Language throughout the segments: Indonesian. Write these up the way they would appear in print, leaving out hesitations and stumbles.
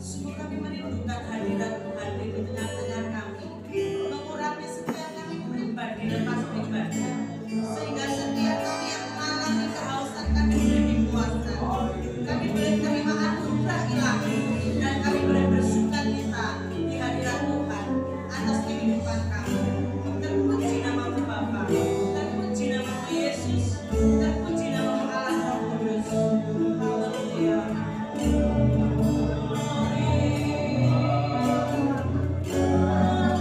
Sungguh kami merindukan hadirat Tuhan di tengah-tengah kami, mengurapi setiap kami pribadi lepas pribadi, sehingga setiap kami yang mengalami kehausan kami boleh dipuaskan, kami boleh terima anugerah ilahi, dan kami boleh bersukacita di hadirat Tuhan atas kehidupan kami. Terpuji namamu Bapa, terpuji namamu Yesus, terpuji namamu Allah Roh Kudus. Haleluya. Glory.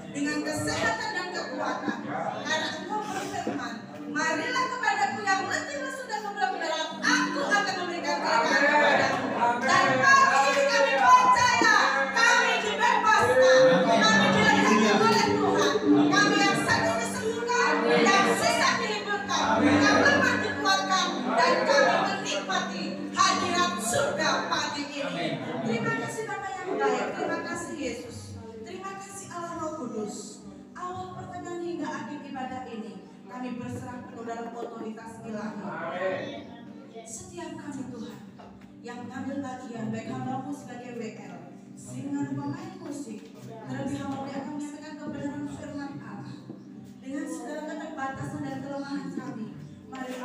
dengan kesehatan dan kekuatan. Karena Engkau berfirman, marilah kepadaku yang letih dan sudah membelah berat, aku akan memberikan kelegaan kepadamu. Dan pagi ini kami percaya, kami dibebaskan, kami dilindungi oleh Tuhan. Kami yang sakit disembuhkan, yang susah diliburkan, yang lemah dikuatkan, dan kami menikmati hadirat surga pagi ini. Terima kasih Bapak yang baik, terima kasih Yesus. Terima kasih Allah Roh Kudus. Awal pertengahan hingga akhir ibadah ini kami berserah penuh dalam otoritas ilahi. Setiap kami Tuhan yang mengambil bagian, baik hambamu sebagai WL, dengan pemain musik, terlebih hamba yang akan menyampaikan kebenaran firman Allah.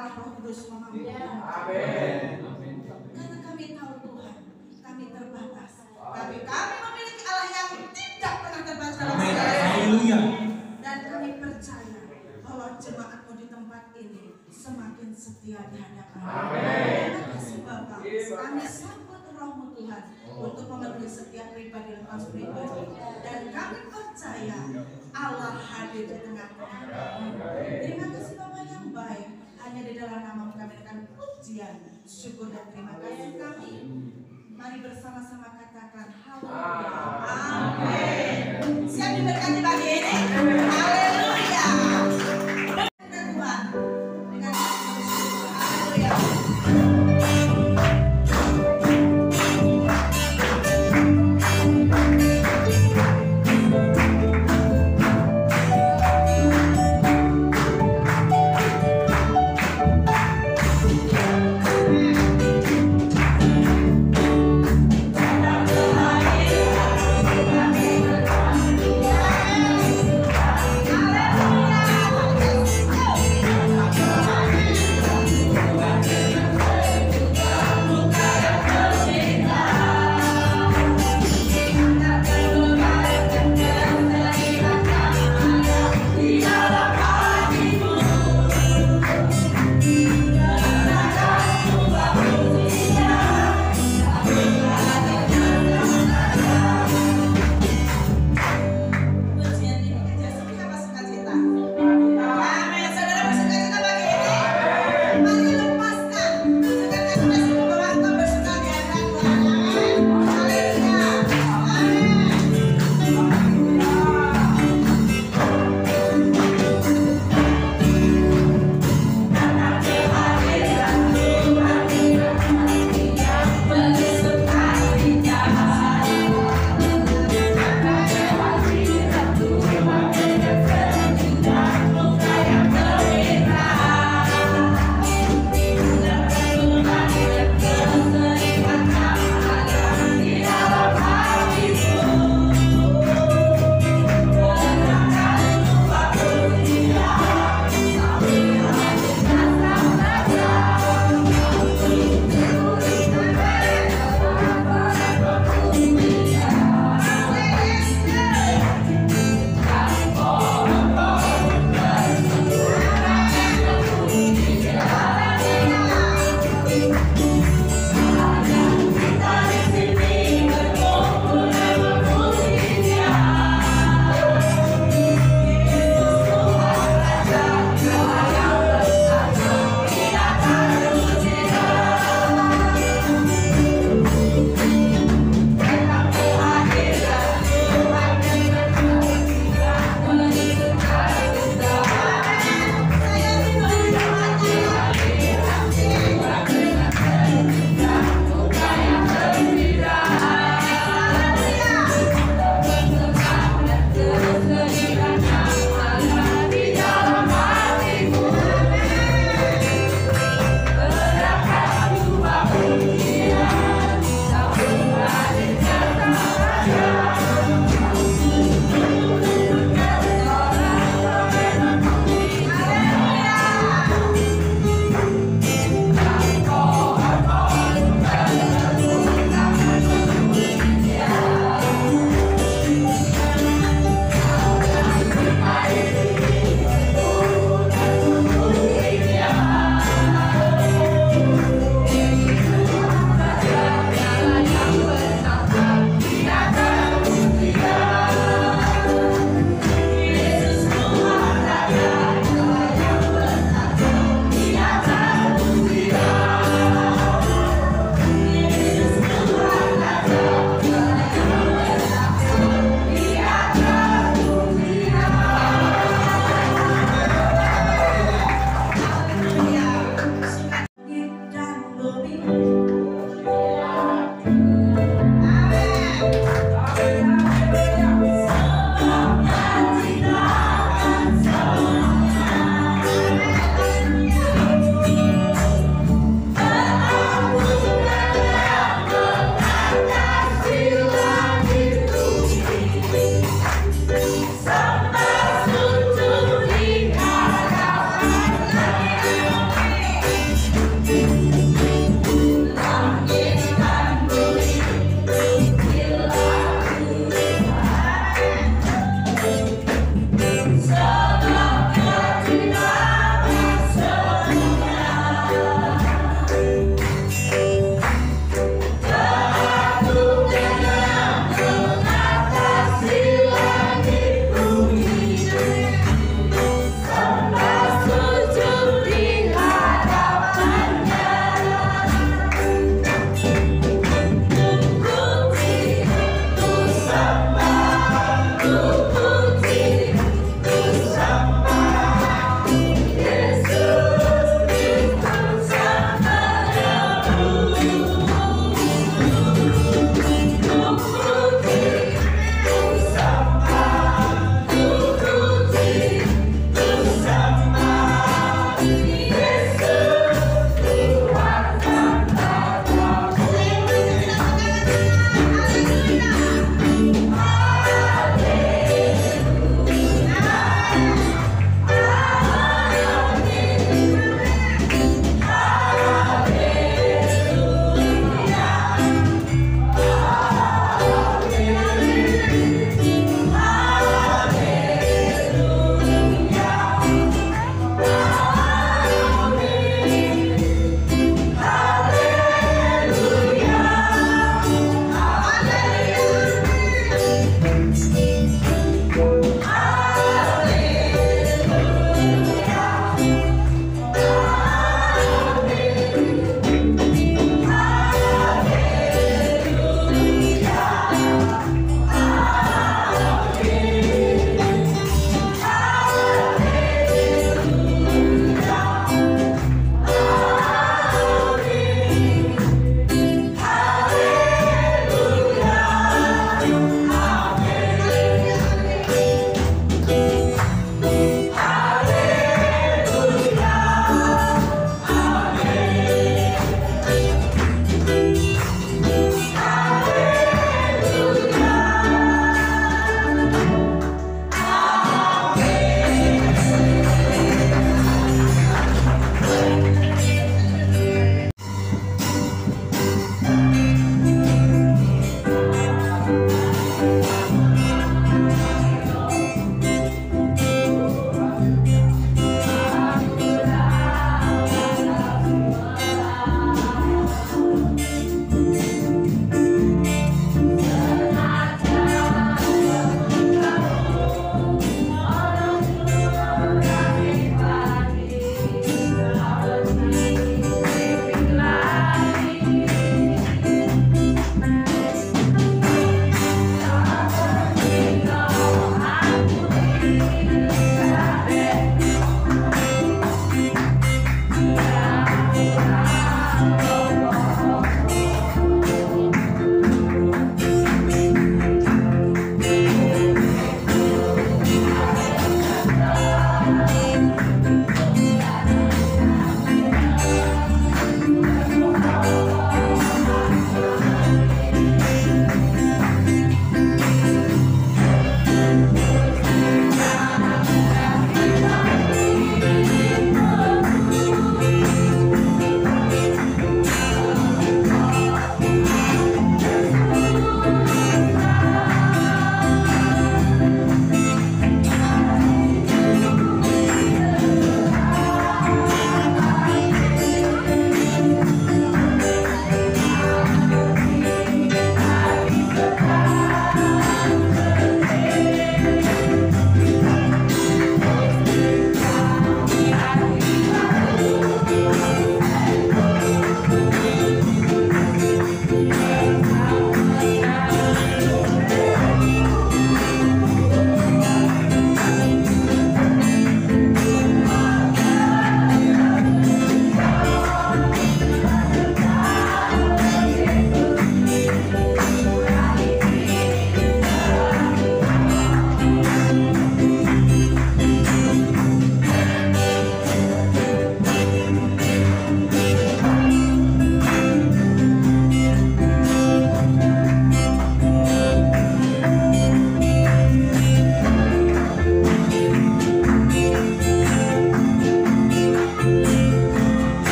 biarlah Roh Kudus memampukan. Amin. Karena kami tahu Tuhan, kami terbatas. Tapi kami memiliki Allah yang tidak pernah terbatas dalam segala Haleluya. Dan kami percaya bahwa jemaatmu di tempat ini semakin setia di hadapan. Terima kasih Bapak. Kami sambut Rohmu Tuhan untuk memenuhi setiap pribadi lepas pribadi. Dan kami percaya Allah hadir di tengah-tengah kami. Terima kasih Bapak yang baik. Hanya di dalam nama kami akan pujian, syukur dan terima kasih kami. Mari bersama-sama katakan haleluya. Amin. Siap diberkati pagi ini? Haleluya. Dengan Tuhan. Dengan haleluya.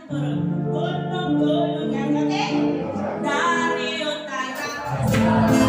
turun. Gunung-gunung yang oke dari utara.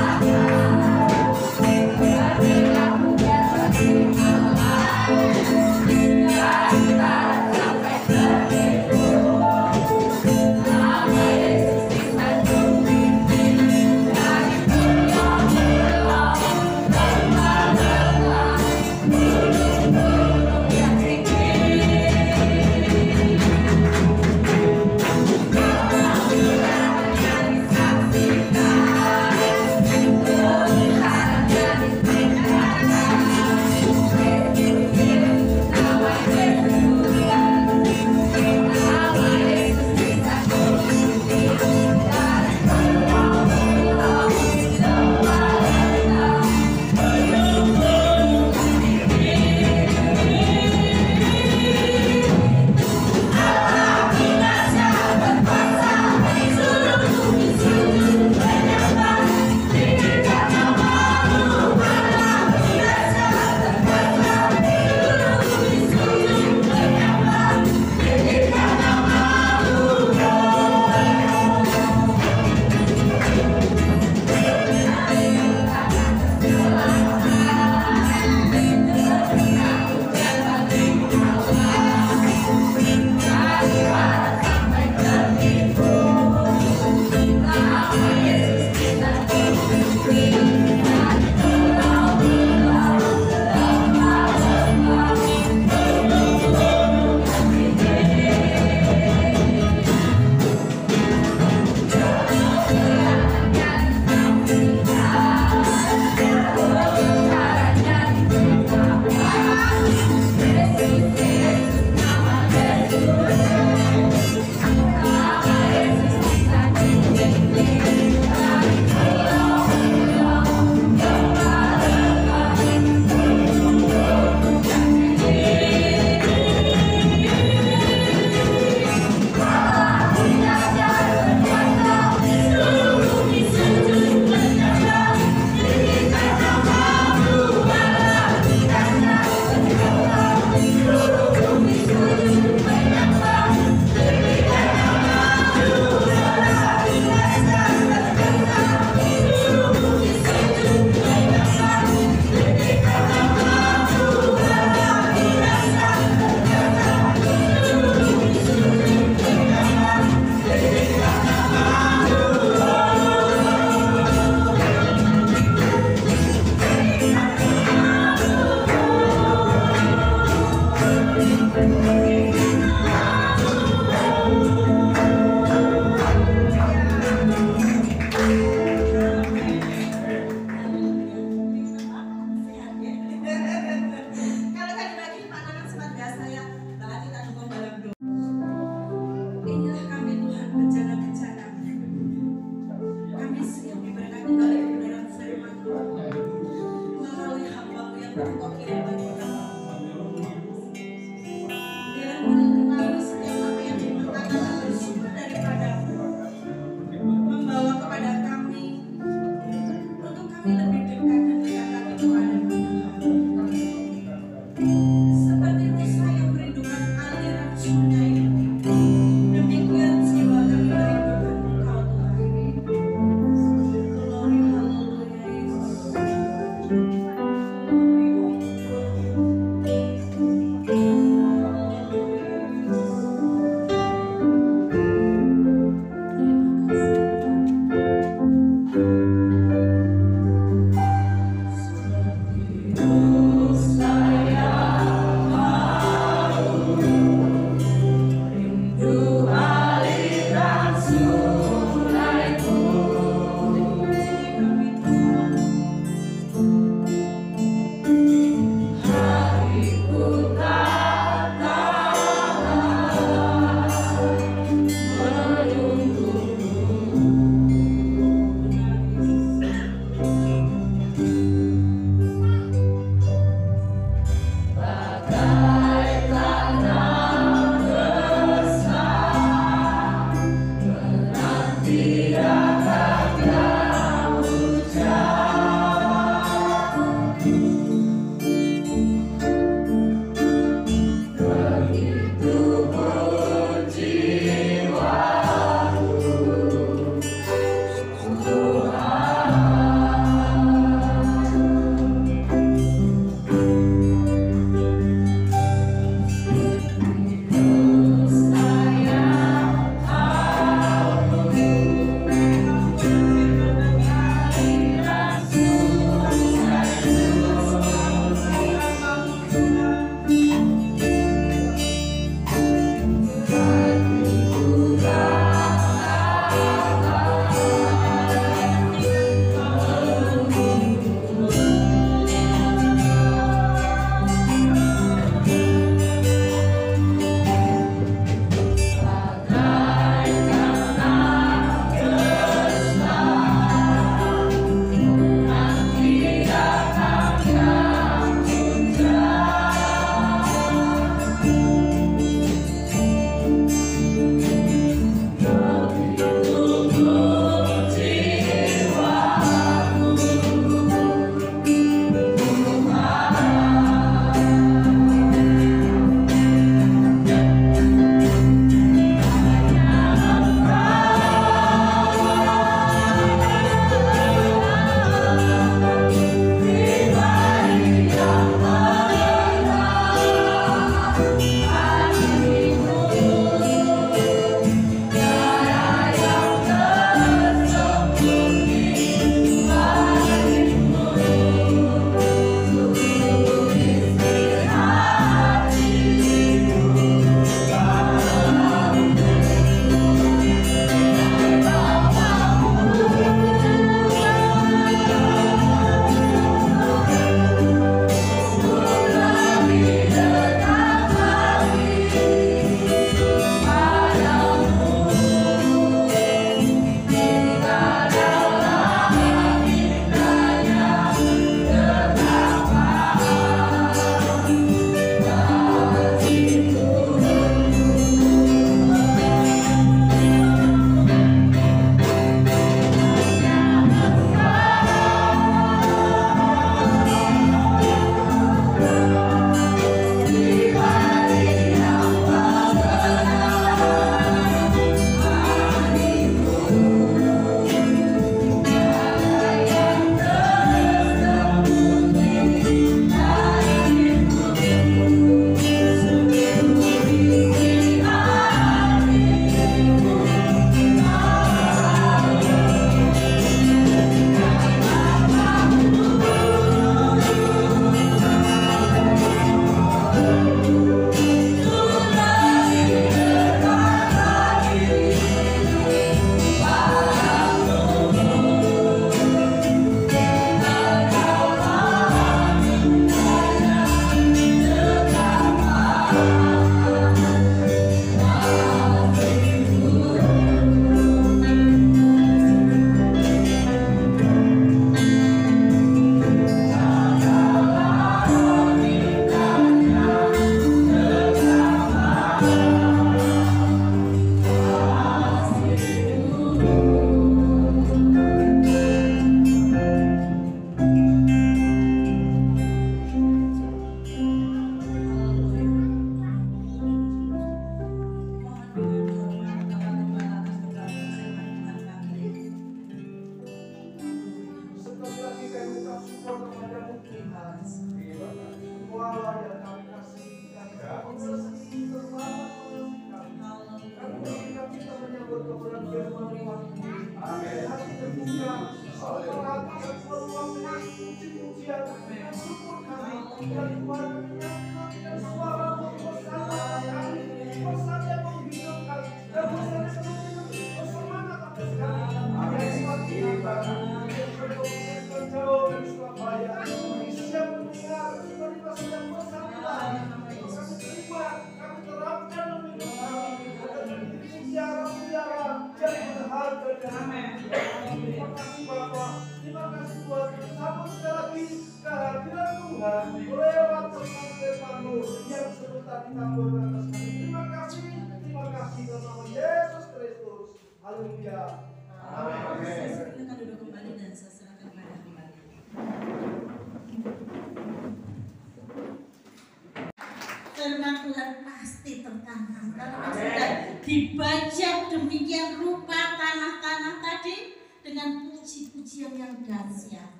Firman Tuhan pasti tertanam karena sudah dibaca demikian rupa tanah-tanah tadi dengan puji-pujian yang dahsyat.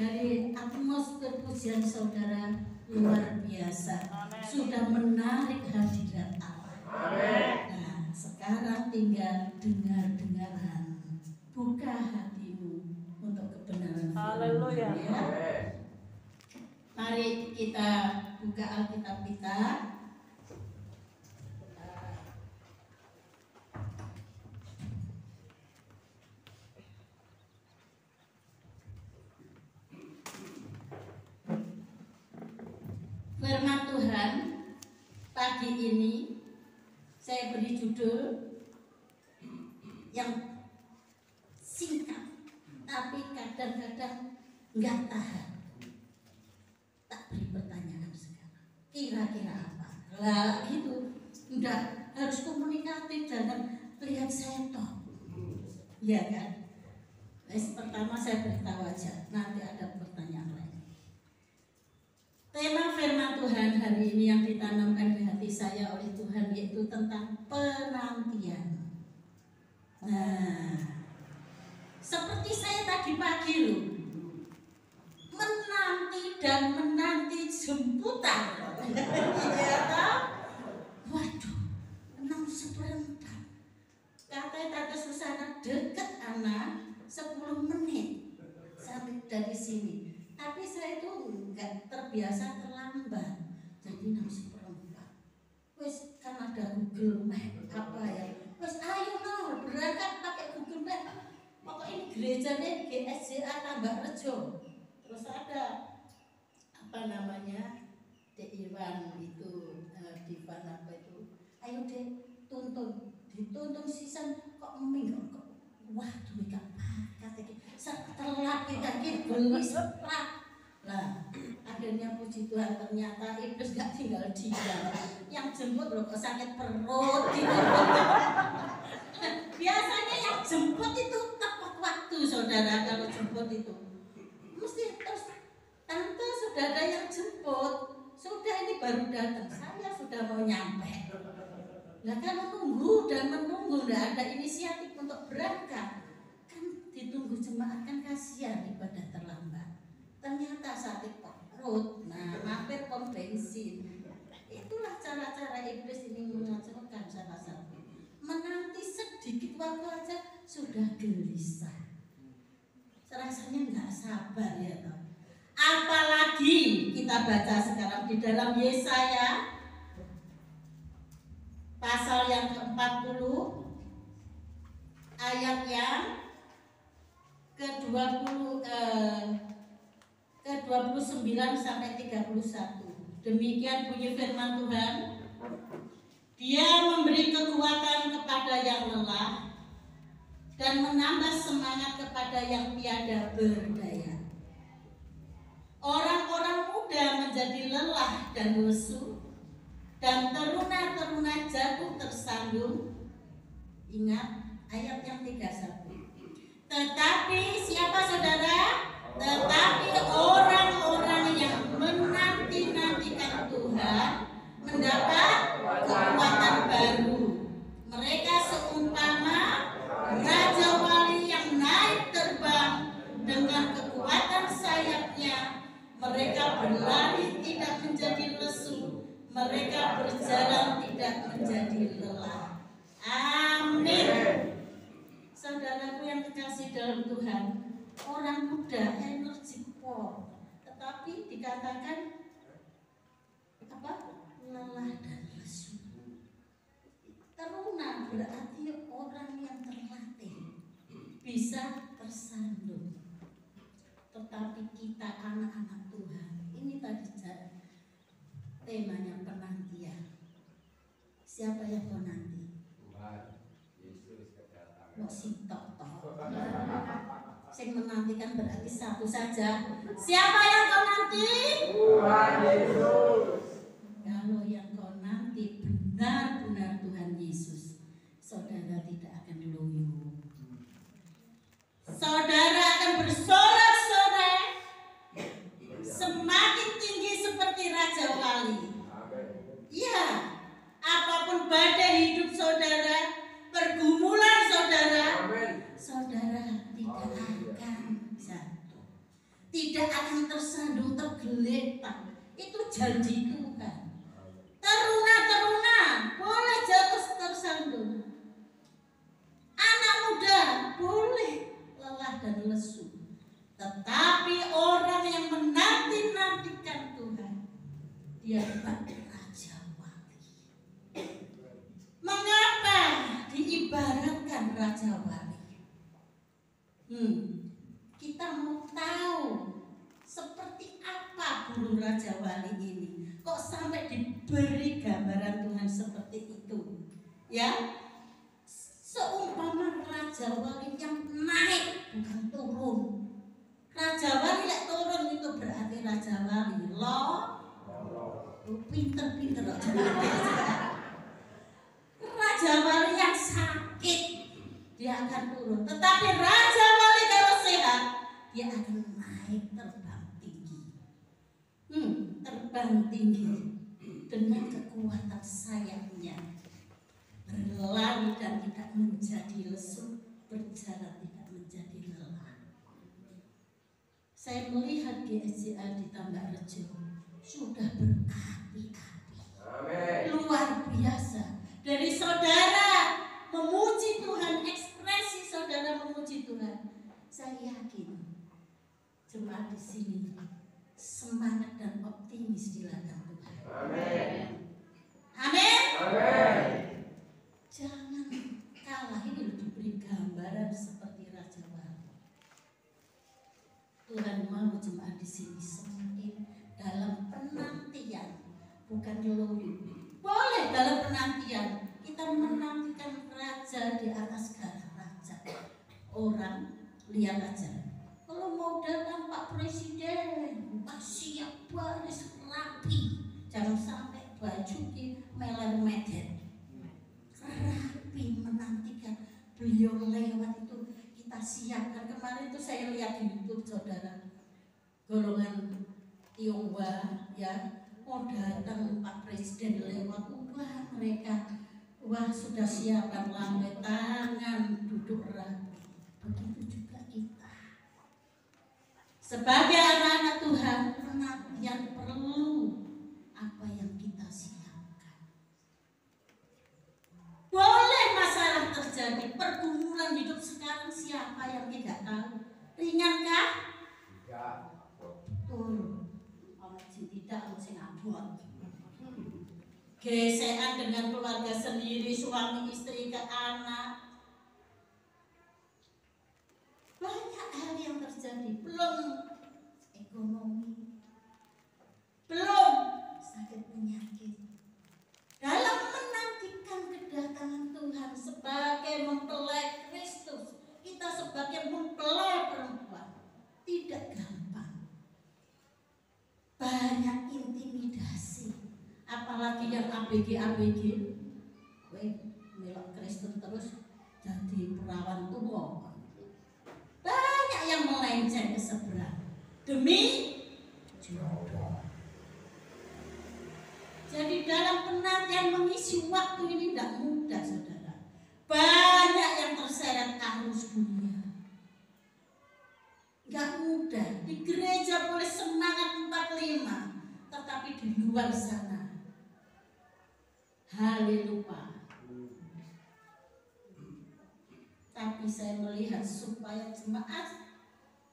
Dari atmosfer pujian saudara luar biasa, sudah menarik hadirat Allah. Nah, sekarang tinggal dengar-dengaran, buka hatimu untuk kebenaran. Haleluya. Ya. Mari kita buka Alkitab kita. Firman Tuhan pagi ini saya beri judul yang singkat, tapi kadang-kadang nggak tahan. Tak beri pertanyaan sekarang. Kira-kira apa? Lah itu udah harus komunikatif, jangan lihat saya toh. Iya kan? Pertama saya beritahu aja, nanti ada pertanyaan lain. Tema firman Tuhan hari ini yang ditanamkan di hati saya oleh Tuhan yaitu tentang penantian. Nah, seperti saya tadi pagi loh, menanti dan menanti jemputan. Iya toh? Waduh, 6 seperempat. Kata Susana dekat anak 10 menit sampai dari sini. Tapi saya itu enggak terbiasa terlambat. Jadi 6 seperempat. Wes kan ada Google Map apa ya? Wes ayo no berangkat pakai Google Map. Pokoknya ini gerejanya GSJA Tambak Rejo. Terus ada apa namanya? Dek Iwan itu Divan apa itu? Ayo Dek tuntun. Dituntun season kok minggu kok. Waduh gak pakat iki. Setelah kita beli setelah. Nah, akhirnya puji Tuhan ternyata iblis gak tinggal diam. Yang jemput loh kok sakit perut gitu. Biasanya yang jemput itu tepat waktu saudara kalau jemput itu. Mesti terus tante sudah ada yang jemput. Sudah ini baru datang. Saya sudah mau nyampe. Nah kalau menunggu dan menunggu tidak ada inisiatif untuk berangkat, kan ditunggu jemaat kan kasihan ibadah terlambat. Ternyata sakit perut, nah mampir pom bensin. Itulah cara-cara iblis ini mengacaukan salah satu. Menanti sedikit waktu aja sudah gelisah. Rasanya nggak sabar ya toh. Apalagi kita baca sekarang di dalam Yesaya pasal yang ke-40 ayat yang ke-29 sampai 31. Demikian bunyi firman Tuhan. Dia memberi kekuatan kepada yang lelah dan menambah semangat kepada yang tiada berdaya. Orang-orang muda menjadi lelah dan lesu, dan teruna-teruna jatuh tersandung. Ingat ayat yang 31. Tetapi siapa saudara? Tetapi orang-orang yang menanti-nantikan Tuhan mendapat kekuatan baru. Mereka seumpama raja wali yang naik terbang dengan kekuatan sayapnya. Mereka berlari tidak menjadi lesu. Mereka berjalan tidak menjadi lelah. Amin. dalam Tuhan, orang muda energi pol, tetapi dikatakan apa? Lelah dan lesu. Teruna berarti orang yang terlatih, bisa tersandung. Tetapi kita anak-anak Tuhan, ini tadi temanya penantian. Siapa yang menanti? Tuhan Yesus kedatangan. Mau sintok toh. Yang menantikan berarti satu saja. Siapa yang kau nanti? Tuhan Yesus. Kalau yang kau nanti benar-benar Tuhan Yesus, saudara tidak akan loyo. Saudara akan bersorak-sorai, semakin tinggi seperti Raja Wali. Ya, apapun badai hidup saudara, pergumulan saudara, saudara tidak akan jatuh, tidak akan tersandung, tergeletak. Itu janji Tuhan. Teruna-teruna boleh jatuh tersandung. Anak muda boleh lelah dan lesu. Tetapi orang yang menanti-nantikan Tuhan, dia dapat Raja Wali. Mengapa diibaratkan Raja Wali? Kita mau tahu seperti apa burung Raja Wali ini. Kok sampai diberi gambaran Tuhan seperti itu? Ya, seumpama Raja Wali yang naik bukan turun. Raja Wali yang turun itu berarti Raja Wali pinter-pinter. Raja Wali yang sakit dia akan turun. Tetapi Raja Wali kalau sehat dia akan naik terbang tinggi. Terbang tinggi dengan kekuatan sayapnya, berlari dan tidak menjadi lesu, berjalan tidak menjadi lelah. Saya melihat GSCA di Tambakrejo sudah berapi-api, luar biasa. Dari saudara memuji Tuhan, ekspresi saudara memuji Tuhan, saya yakin jemaat di sini semangat dan optimis di ladang Tuhan. Amin. Amin. Amin. Jangan kalah, ini diberi gambaran seperti Raja Wali. Tuhan mau jemaat di sini semakin dalam penantian, bukan loyo. Boleh dalam penantian kita menantikan raja di atas segala raja. Orang lihat aja. Kalau mau datang Pak Presiden, siap baris rapi. Jangan sampai baju di meler-meder. Rapi menantikan beliau lewat itu, kita siapkan. Kemarin itu saya lihat di YouTube saudara, golongan Tionghoa ya mau datang Pak Presiden lewat, mereka sudah siapkan lambai tangan, duduk rapi. Begitu juga kita sebagai anak-anak Tuhan, penantian perlu apa yang kita siapkan. Boleh masalah terjadi, pergumulan hidup sekarang, siapa yang tidak tahu? Ringankah? Tidak. Betul. Tidak mesti ngabot. Gesekan dengan keluarga sendiri, suami istri ke anak. Banyak hal yang terjadi. Belum ekonomi, belum sakit penyakit. Dalam menantikan kedatangan Tuhan sebagai mempelai Kristus, kita sebagai mempelai perempuan tidak gampang. Banyak intimidasi, apalagi yang ABG, melok Kristen terus jadi perawan tua. Banyak yang melenceng ke seberang demi jodoh. Jadi dalam penantian mengisi waktu ini tidak mudah saudara. Banyak yang terseret arus dunia. Gak mudah. Di gereja boleh semangat 45, tetapi di luar sana, haleluya. Tapi saya melihat supaya jemaat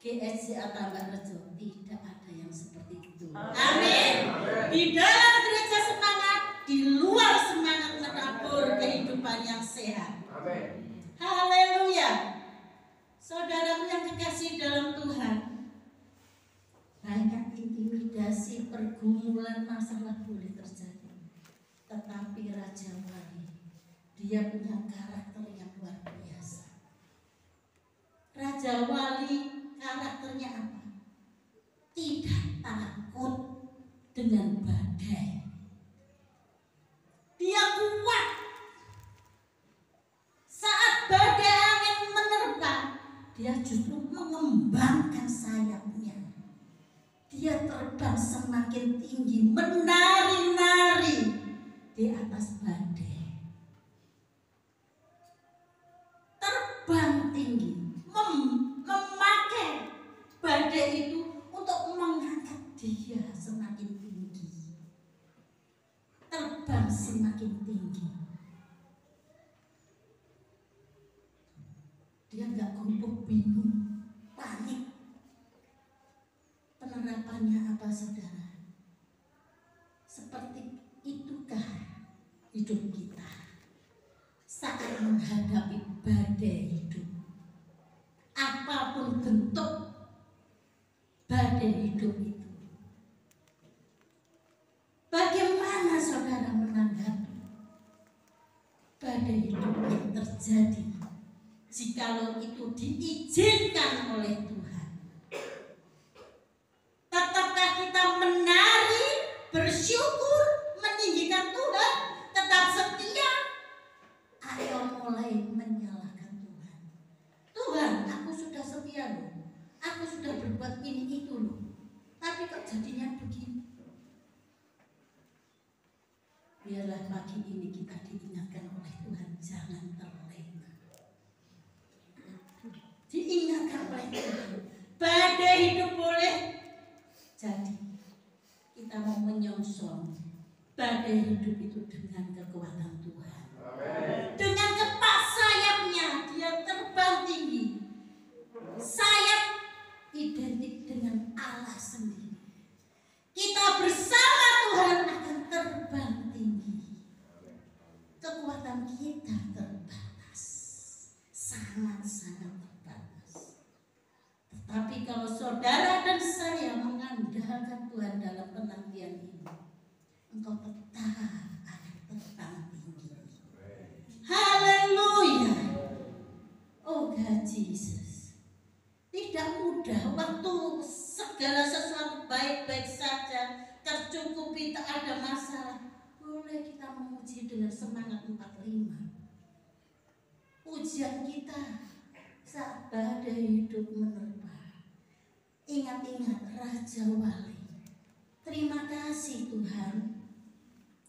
GSJ Tambak Rejo tidak ada yang seperti itu. Amin. Di dalam gereja semangat, di luar semangat menabur kehidupan yang sehat. Amin. Haleluya. Saudaraku yang kekasih dalam Tuhan, banyak intimidasi, pergumulan, masalah boleh terjadi. Tetapi Raja Wali, dia punya karakter yang luar biasa. Raja Wali karakternya apa? Tidak takut dengan badai. Dia kuat. Saat badai angin menerpa, dia justru mengembangkan sayapnya. Dia terbang semakin tinggi, menari-nari di atas badai. Terbang tinggi, memakai badai itu untuk mengangkat dia semakin tinggi. Terbang semakin tinggi. Dia nggak gopoh, bingung, panik. Penerapannya apa, saudara? Seperti itukah hidup kita saat menghadapi badai hidup? Apapun bentuk badai hidup itu, bagaimana saudara menanggapi badai hidup yang terjadi jikalau itu diizinkan oleh Tuhan? Tetapkah kita menari, bersyukur, meninggikan Tuhan, tetap setia? Ayo mulai menyalahkan Tuhan. Tuhan, aku sudah setia loh, aku sudah berbuat ini itu loh, tapi kok jadinya begini? Biarlah pagi ini kita diingatkan oleh Tuhan, jangan terlena. Diingatkan oleh Tuhan, badai hidup boleh jadi. Kita mau menyongsong badai hidup itu dengan kekuatan Tuhan. Amin. Dengan kepak sayapnya dia terbang tinggi. Sayap identik dengan Allah sendiri. Kita bersama Tuhan akan terbang tinggi. Kekuatan kita terbatas, sangat-sangat terbatas. Tetapi kalau saudara dan saya mengandalkan Tuhan dalam penantian ini, engkau tetap akan terbang tinggi. Haleluya. Oh God Jesus. Tidak mudah waktu segala sesuatu baik-baik saja, tercukupi, tak ada masalah. Boleh kita memuji dengan semangat 45. Pujian kita saat badai hidup menerpa. Ingat-ingat Raja Wali. Terima kasih Tuhan,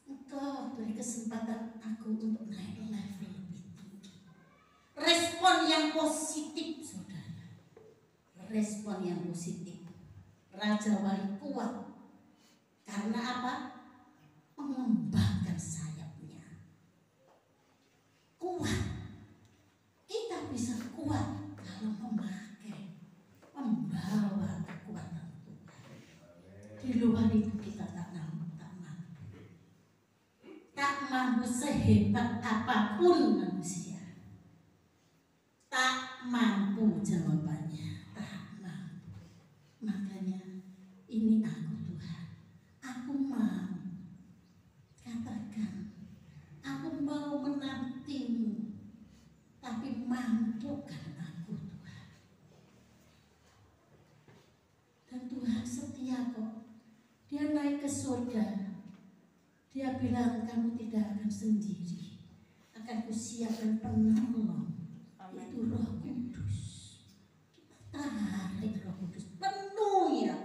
Engkau beri kesempatan aku untuk naik level lebih tinggi. Respon yang positif, saudara. Respon yang positif. Raja Wali kuat. Karena apa? Mengembangkan sayapnya. Kuat. Kita bisa kuat kalau membawa kekuatan Tuhan. Di luar itu kita tak mampu. Tak mampu sehebat apapun manusia. Tak mampu jawabannya. Tak mampu. Makanya ini aku Tuhan. Aku mau. Katakan, aku mau menantimu. Tapi mampukan aku Tuhan. Dan Tuhan setia kok. Dia naik ke surga. Dia bilang kamu tidak akan sendiri. Akan kusiapkan penolong. Itu Roh Kudus. Kita tarik Roh Kudus. Penuh ya.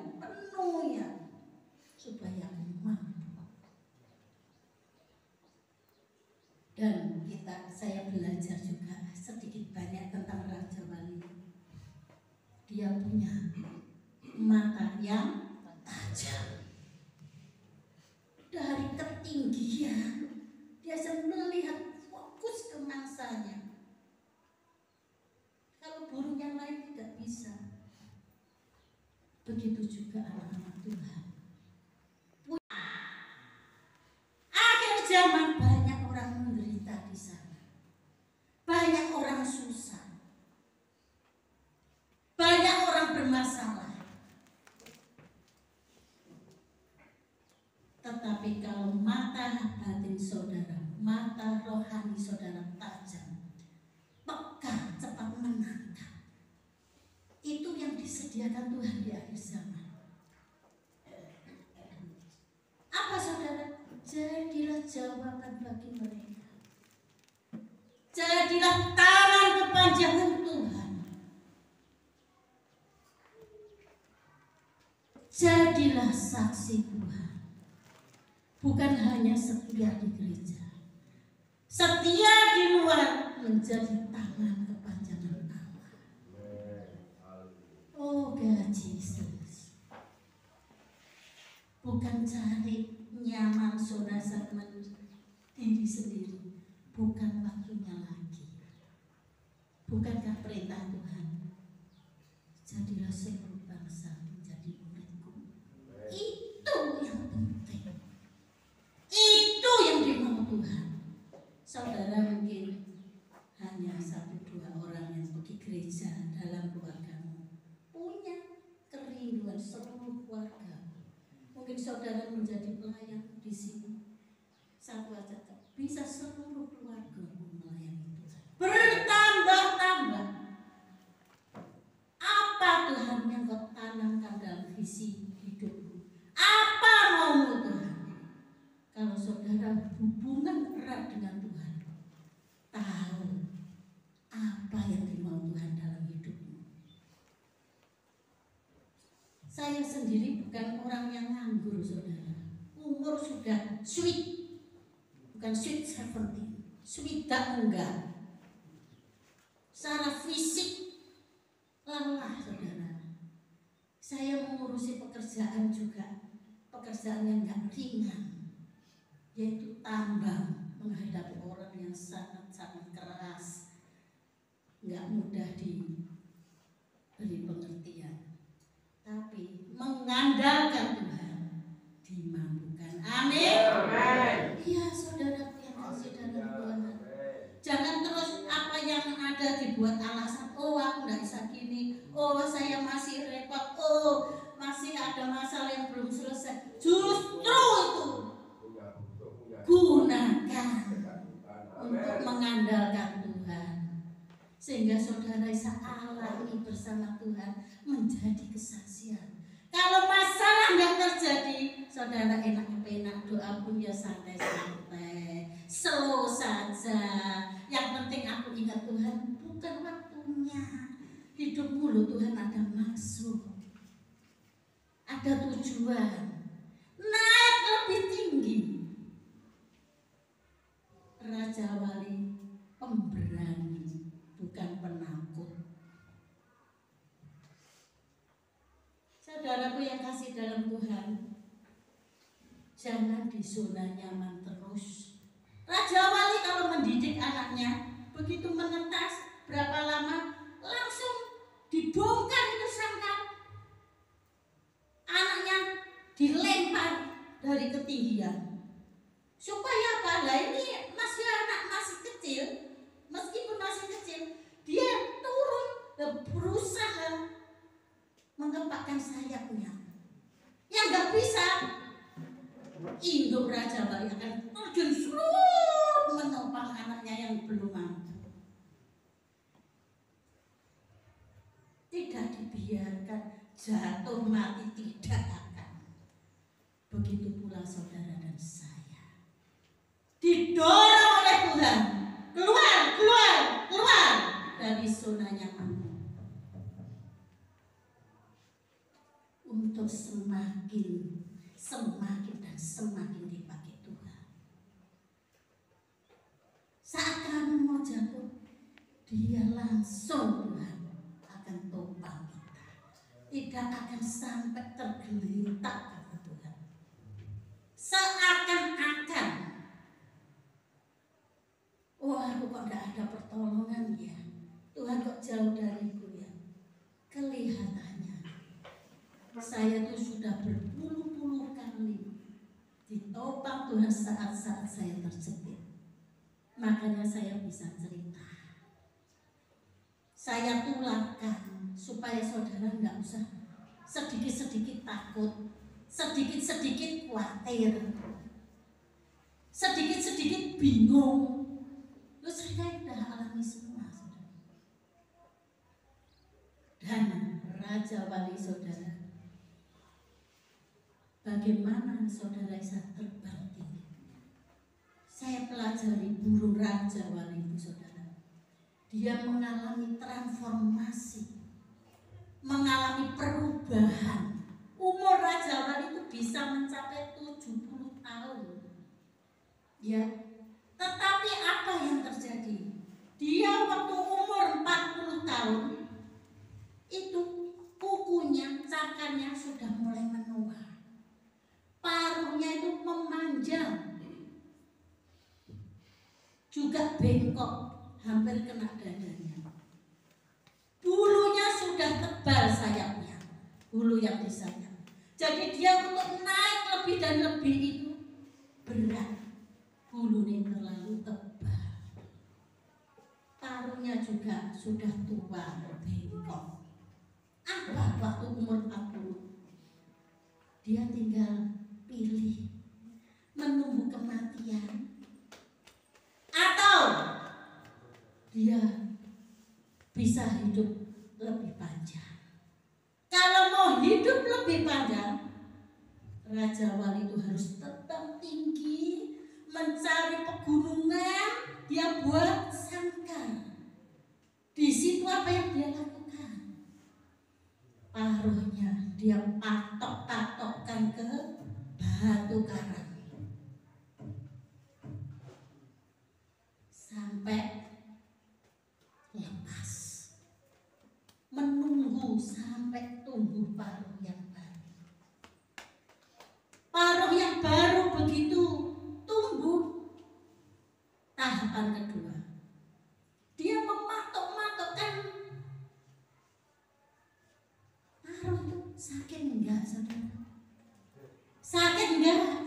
Supaya aku mampu. Dan saya belajar juga sedikit banyak tentang Raja Wali. Dia punya mata yang tajam. Dari ketinggian dia bisa melihat fokus ke mangsanya. bisa. Begitu juga anak-anak Tuhan. Akhir zaman banyak orang menderita di sana. Banyak orang susah. Banyak orang bermasalah. Tetapi kalau mata batin saudara, mata rohani saudara tajam, peka, cepat menangkap, itu yang disediakan Tuhan di akhir zaman. Apa saudara? Jadilah jawaban bagi mereka. Jadilah tangan kepanjangan Tuhan. Jadilah saksi Tuhan. Bukan hanya setia di gereja, setia di luar, menjadi tangan kepanjangan Allah. Oh God Jesus. Bukan cari nyaman saudara sama diri sendiri. Bukan waktunya lagi. Bukankah perintah Tuhan? Jadilah seluruh bangsa menjadi muridku. Itu yang penting. Itu yang dimau Tuhan. Saudara mungkin hanya 1-2 orang yang pergi gereja dalam keluargamu, punya kerinduan seluruh keluarga. Mungkin saudara menjadi pelayan di sini. Satu aja bisa seluruh keluarga melayani Tuhan. Bertambah-tambah. Apa Tuhan yang kau tanamkan dalam visi hidupmu? Apa maumu Tuhan? Kalau saudara hubungan erat dengan Tuhan, tahu apa yang dimau Tuhan dalam hidupmu. Saya sendiri bukan orang yang nganggur saudara. Umur sudah sweet. Bukan sweet 17, sweet enggak. Secara fisik lelah saudara. Saya mengurusi pekerjaan juga, pekerjaan yang gak ringan, yaitu tambang, menghadapi orang yang sangat-sangat keras, gak mudah diberi pengertian. Tapi mengandalkan Tuhan, dimampukan. Amin. Iya saudara yang kasih dalam Tuhan. Jangan terus apa yang ada dibuat alasan. Oh aku gak bisa gini. Oh saya masih repot. Oh masih ada masalah yang belum selesai. Justru itu gunakan untuk mengandalkan Tuhan, sehingga saudara bisa alami bersama Tuhan menjadi kesaksian. Kalau masalah nggak terjadi, saudara enak-enak doa pun ya santai-santai, slow saja. Yang penting aku ingat Tuhan, bukan waktunya. Hidupmu loh Tuhan ada maksud, ada tujuan, naik lebih tinggi. Raja Wali pemberani, bukan penakut. Saudaraku yang kasih dalam Tuhan, jangan di zona nyaman terus. Raja Wali kalau mendidik anaknya, begitu menetas berapa lama, langsung dibongkar itu sangkar. Anaknya dilempar dari ketinggian. Supaya apa? Lah ini masih anak, masih kecil, meskipun masih kecil, dia turun dan berusaha mengepakkan sayapnya. Ya nggak bisa. Induk Raja Wali akan terjun seluruh menopang anaknya yang belum mampu. Tidak dibiarkan jatuh mati, tidak akan. Begitu pula saudara dan saya. Didorong oleh Tuhan, keluar dari zona nyamanmu untuk semakin dan semakin dipakai Tuhan. Saat kamu mau jatuh, Dia langsung Tuhan akan topang kita, tidak akan sampai tergeletak kata Tuhan. Seakan-akan, oh aku kok gak ada pertolongan ya, Tuhan kok jauh dariku ya. menopang Tuhan saat-saat saya terjepit. Makanya saya bisa cerita. Saya tularkan supaya saudara nggak usah sedikit-sedikit takut, sedikit-sedikit khawatir, sedikit-sedikit bingung. Lu saya udah alami semua, saudara. Dan Raja Wali saudara, bagaimana saudara bisa terbang tinggi? Saya pelajari burung Raja Wali itu, saudara. Dia mengalami transformasi, mengalami perubahan. Umur Raja Wali itu bisa mencapai 70 tahun. Ya, tetapi apa yang terjadi? Dia waktu umur 40 tahun itu kukunya, cakarnya sudah mulai menua. Paruhnya itu memanjang, juga bengkok, hampir kena dadanya. Bulunya sudah tebal sayapnya, bulu yang di sayap. Jadi dia untuk naik lebih dan lebih itu berat. Bulunya terlalu tebal. Paruhnya juga sudah tua, bengkok. Apa waktu umur 40? Dia tinggal pilih menunggu kematian atau dia bisa hidup lebih panjang. Kalau mau hidup lebih panjang, Raja Wali itu harus terbang tinggi, mencari pegunungan, dia buat sangkar. Di situ apa yang dia lakukan? Paruhnya dia patok-patokkan ke batu karang sampai lepas, menunggu sampai tumbuh paruh yang baru. Paruh yang baru begitu tumbuh, tahapan kedua dia mematok-matokkan paruh itu. Sakit enggak, saudara? Sakit enggak?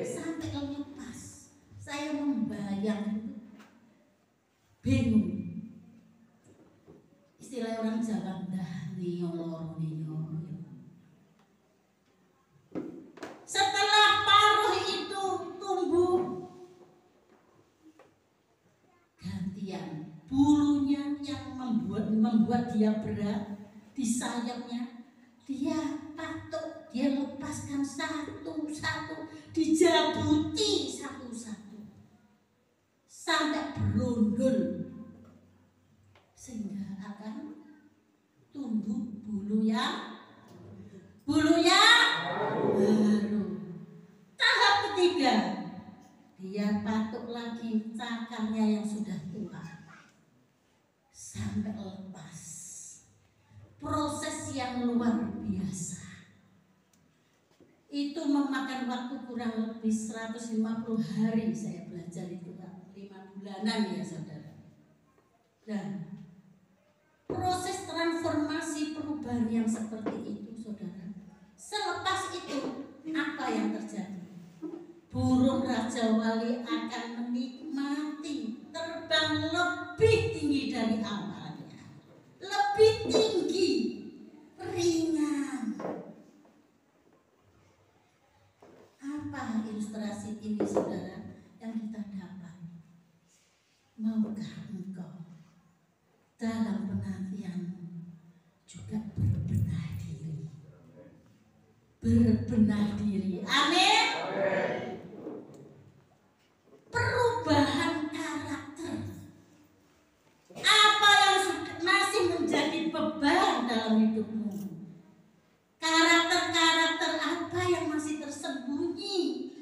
Sampai lepas. Saya membayang, bingung. Istilah orang Jawa, dah niyo loro niyo. Setelah paruh itu tumbuh, gantian bulunya yang membuat dia berat di sayapnya. Dia patok, dia lepaskan satu-satu, dijabuti satu-satu sampai berondol, sehingga akan tumbuh bulu yang baru. Tahap ketiga, dia patok lagi cakarnya yang sudah tua sampai lepas. Proses yang luar biasa. Itu memakan waktu kurang lebih 150 hari. Saya belajar itu 5 bulanan ya, saudara. Dan proses transformasi perubahan yang seperti itu, saudara, selepas itu apa yang terjadi? Burung Raja Wali akan menikmati terbang lebih tinggi dari awalnya, lebih tinggi, ringan. Apa ilustrasi ini, saudara, yang kita dapat? Maukah engkau dalam penantianmu juga berbenah diri? Berbenah diri. Amin. Perubahan karakter. Apa yang masih menjadi beban dalam hidupmu? Karakter-karakter apa yang masih tersembunyi,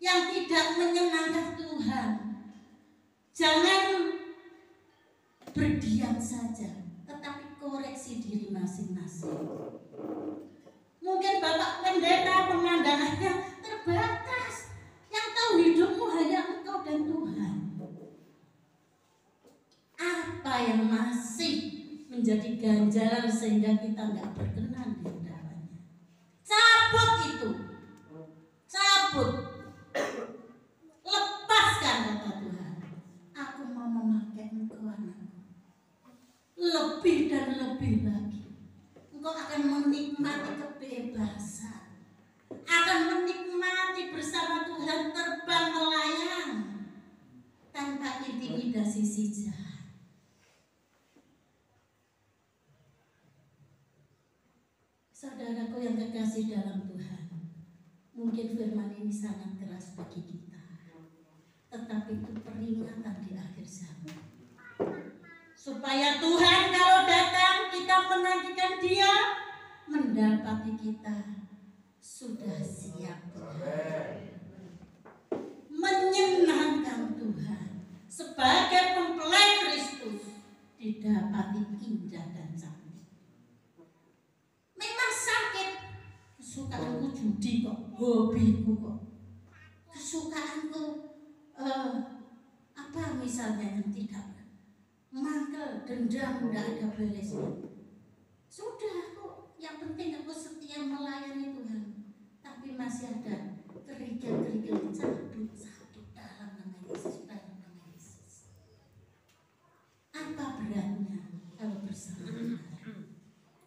yang tidak menyenangkan Tuhan? Jangan berdiam saja, tetapi koreksi diri masing-masing. Mungkin Bapak Pendeta pemandangannya terbatas, yang tahu hidupmu hanya engkau dan Tuhan. Apa yang masih menjadi ganjalan sehingga kita nggak berkenan di hadapannya? Cabut itu, cabut. lebih dan lebih lagi. Engkau akan menikmati kebebasan, akan menikmati bersama Tuhan terbang melayang tanpa intimidasi si jahat. Saudaraku yang kekasih dalam Tuhan, mungkin firman ini sangat keras bagi kita, tetapi itu peringatan di akhir zaman. Supaya Tuhan kalau datang kita menantikan Dia, mendapati kita sudah siap. Menyenangkan Tuhan sebagai mempelai Kristus didapati indah dan cantik. Memang sakit, kesukaanku judi kok, hobiku kok, kesukaanku apa misalnya yang tidak mangkel, dendam, tidak ada beresnya. Sudah kok, yang penting aku setia melayani Tuhan. Tapi masih ada kerikil-kerikil cabut dalam nama Yesus, dalam nama Yesus. Apa beratnya kalau bersama Tuhan?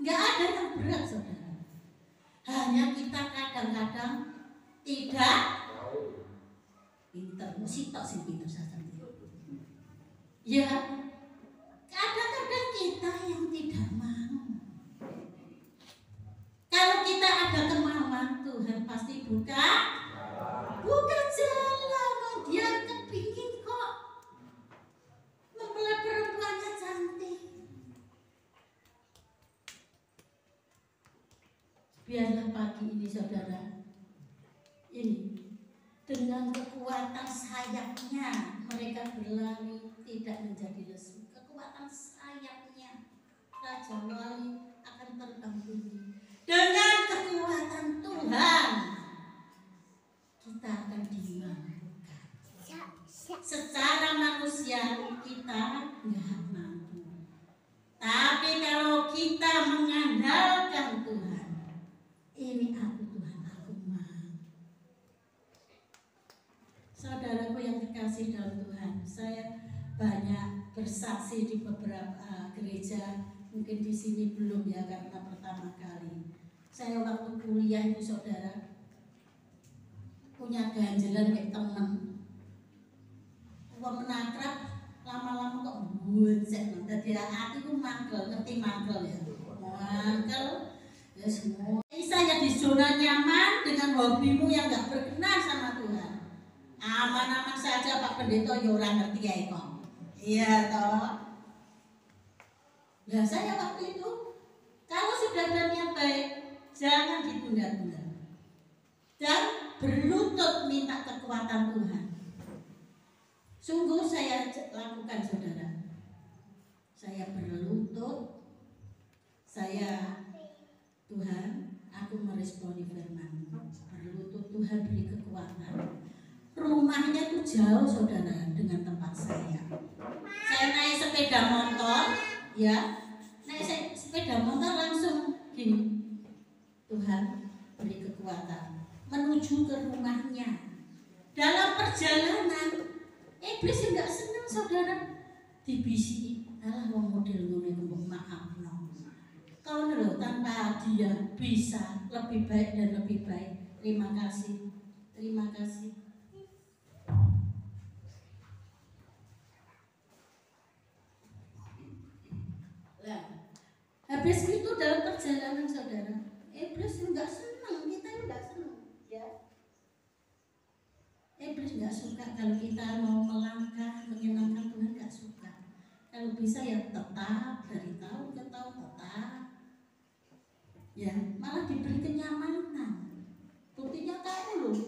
Nggak ada yang berat, saudara. Hanya kita kadang-kadang tidak pintar, mesti tak sih pintar saja. Ya, kadang-kadang kita yang tidak mau. Kalau kita ada kemauan, Tuhan pasti buka jalan. Dia kepingin kok mempelai perempuannya cantik. Biarlah pagi ini saudara, ini dengan kekuatan sayapnya mereka berlari tidak menjadi lesu. Kekuatan sayapnya Raja Wali akan terbang tinggi. Dengan kekuatan Tuhan kita akan dimampukan. Secara manusia kita nggak mampu, tapi kalau kita mengandalkan Tuhan, ini aku Tuhan, aku mau. Saudaraku yang kekasih dalam Tuhan, saya banyak bersaksi di beberapa gereja. Mungkin di sini belum ya, karena pertama kali. Saya waktu kuliah itu saudara punya ganjelan kayak temen. Wong menakrap lama-lama kok bunceng. Dadi hatiku mangkel, ngerti mangkel ya. Mangkel ya semua. Saya di zona nyaman dengan hobimu yang enggak berkenan sama Tuhan. Aman-aman saja Pak Pendeta ya ora ngerti ya kok. Iya toh. Nah saya waktu itu kalau sudah ada niat baik, jangan ditunda-tunda dan berlutut minta kekuatan Tuhan. Sungguh saya lakukan saudara. Saya berlutut, saya Tuhan, aku meresponi firman. Berlutut Tuhan beri kekuatan. Rumahnya itu jauh saudara dengan tempat saya. Saya naik sepeda motor, ya, naik sepeda motor langsung gini. Tuhan beri kekuatan menuju ke rumahnya. Dalam perjalanan, iblis enggak senang saudara. Dibisi, alah wong model ngono maaf no. Kau lho tanpa dia bisa lebih baik dan lebih baik. Terima kasih. Terima kasih. Nah, habis itu dalam perjalanan saudara, iblis enggak senang, kita enggak senang, ya. Iblis enggak suka kalau kita mau melangkah menyenangkan Tuhan, enggak suka. Kalau bisa ya tetap dari tahun ke tahun tetap. Ya, malah diberi kenyamanan. Buktinya kamu loh,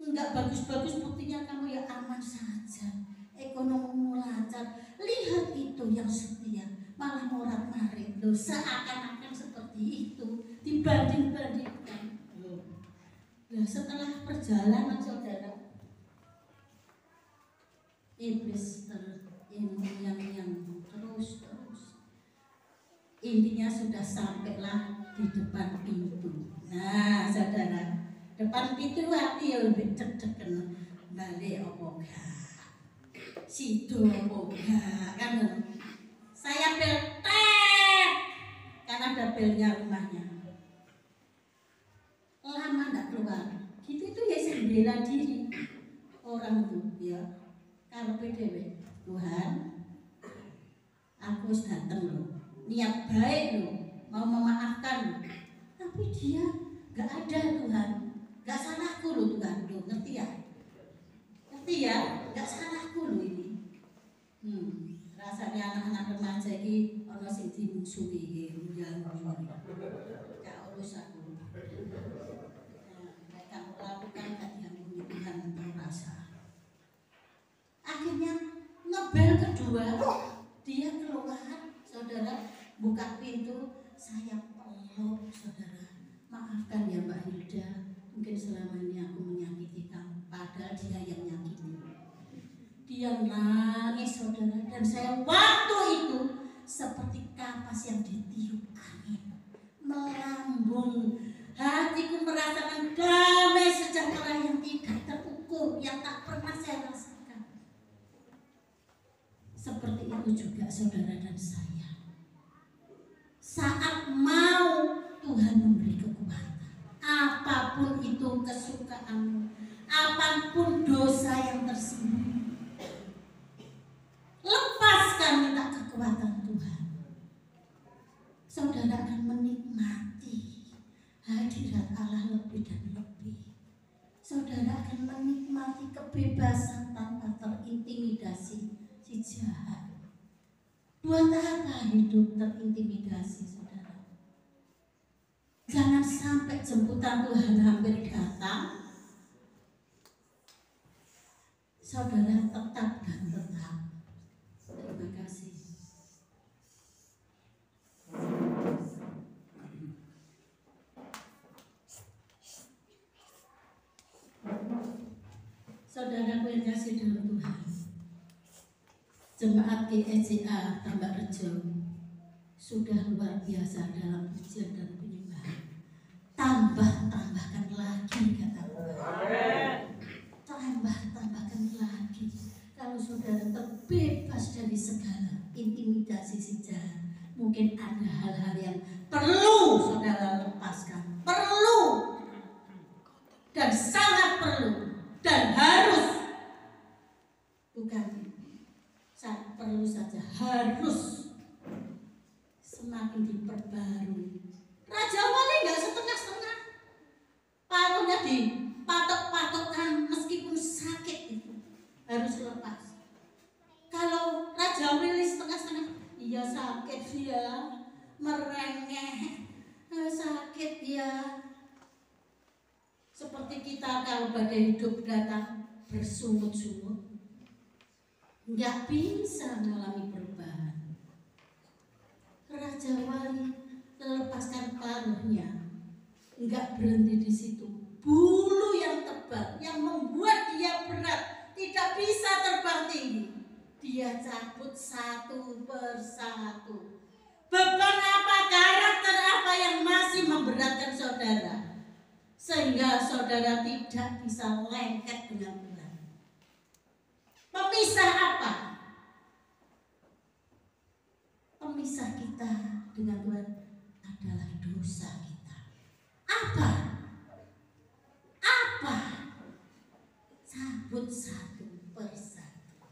enggak bagus-bagus, buktinya kamu ya aman saja. Ekonomimu lancar. Lihat itu yang setia, malah morat-marit loh, seakan-akan seperti itu dibanding-bandingkan. Nah, setelah perjalanan saudara, iblis yang terus intinya sudah sampailah di depan pintu. Nah saudara, depan pintu hati yang lebih cek-cekan balik opo gak, sido opo gak, kan saya modelnya rumahnya. Lama nggak keluar. Gitu itu ya bela diri orang tuh ya. Kalau PDW Tuhan, aku harus datang loh, niat baik loh, mau memaafkan loh. Tapi dia nggak ada Tuhan, nggak salahku loh Tuhan, loh ngerti ya? Ngerti ya? Nggak salahku loh ini. Rasanya anak-anak remaja ini ono sing dimusuhi yang gak urus aku. Mereka melakukan gak diampuni Tuhan merasa. Akhirnya ngebel kedua, dia keluar, saudara buka pintu, saya peluk saudara. Maafkan ya Mbak Hilda, mungkin selama ini aku menyakiti kamu, padahal dia yang nyakiti. Dia nangis saudara, dan saya waktu itu seperti kapas yang ditiup angin, melambung. Hatiku merasakan damai sejahtera yang tidak terukur, yang tak pernah saya rasakan. Seperti itu juga saudara dan saya. Saat mau Tuhan memberi kekuatan, apapun itu kesukaanmu, apapun dosa yang tersembunyi, lepaskan, minta kekuatan Tuhan. Saudara akan menikmati hadirat Allah lebih dan lebih. Saudara akan menikmati kebebasan tanpa terintimidasi si jahat. Buat apa hidup terintimidasi saudara? Jangan sampai jemputan Tuhan hampir datang, saudara tetap dan tetap. Terima kasih. Saudaraku yang kasih dalam Tuhan, Jemaat GEJA Tambak Rejo sudah luar biasa dalam pujian dan penyembahan. Tambahkan lagi kata Tuhan. Tambahkan lagi. Kalau saudara terbebas dari segala intimidasi si jahat, mungkin ada hal-hal yang perlu saudara lepaskan. Perlu dan sangat perlu dan harus, bukan perlu saja, harus semakin diperbarui. Raja Wali nggak setengah-setengah, paruhnya dipatok-patokkan meskipun sakit itu harus lepas. Kalau Raja Wali setengah-setengah, iya sakit ya, merengek, sakit ya. Seperti kita kalau badai hidup datang bersungut-sungut, nggak bisa mengalami perubahan. Raja Wali melepaskan paruhnya, nggak berhenti di situ. Bulu yang tebal yang membuat dia berat, tidak bisa terbang tinggi, dia cabut satu persatu. Beban apa, karakter apa yang masih memberatkan saudara, sehingga saudara tidak bisa lengket dengan Tuhan. Pemisah apa? Pemisah kita dengan Tuhan adalah dosa kita. Apa? Cabut satu persatu.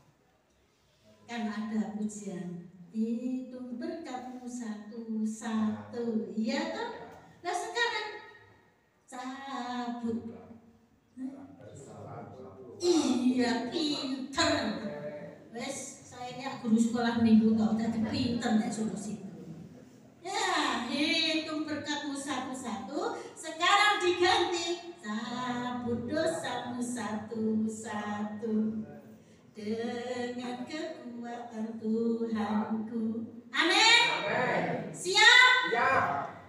Kan ada pujian, hitung berkatmu satu-satu. Iya toh? Nah sekarang cabut. Iya, pinter. Wes, saya ini guru sekolah minggu kok udah pinter nek suruh situ. Ya, hitung berkatmu satu-satu. Sekarang diganti, cabut dosamu satu-satu dengan kekuatan Tuhanku. Amin. Siap? Siap.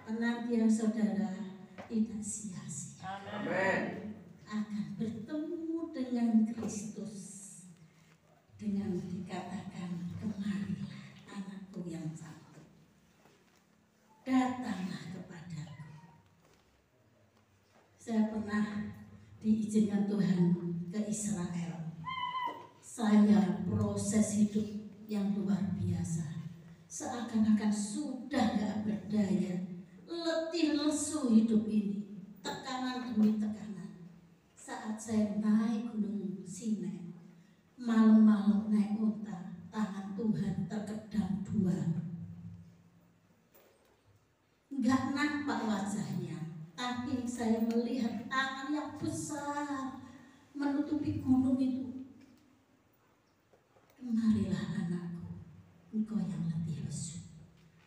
Penantian saudara tidak sia-sia. Amin. Akan bertemu dengan Kristus, dengan dikatakan, kemarilah anakku yang satu, datanglah kepadaku. Saya pernah diizinkan Tuhan ke Israel. Saya proses hidup yang luar biasa, seakan-akan sudah gak berdaya, letih lesu hidup ini, tekanan demi tekanan. Saat saya naik Gunung Sinai, malam-malam naik unta, tangan Tuhan terkedang dua. Enggak nampak wajahnya, tapi saya melihat tangan yang besar menutupi gunung itu. Kemarilah anakku, engkau yang letih lesu,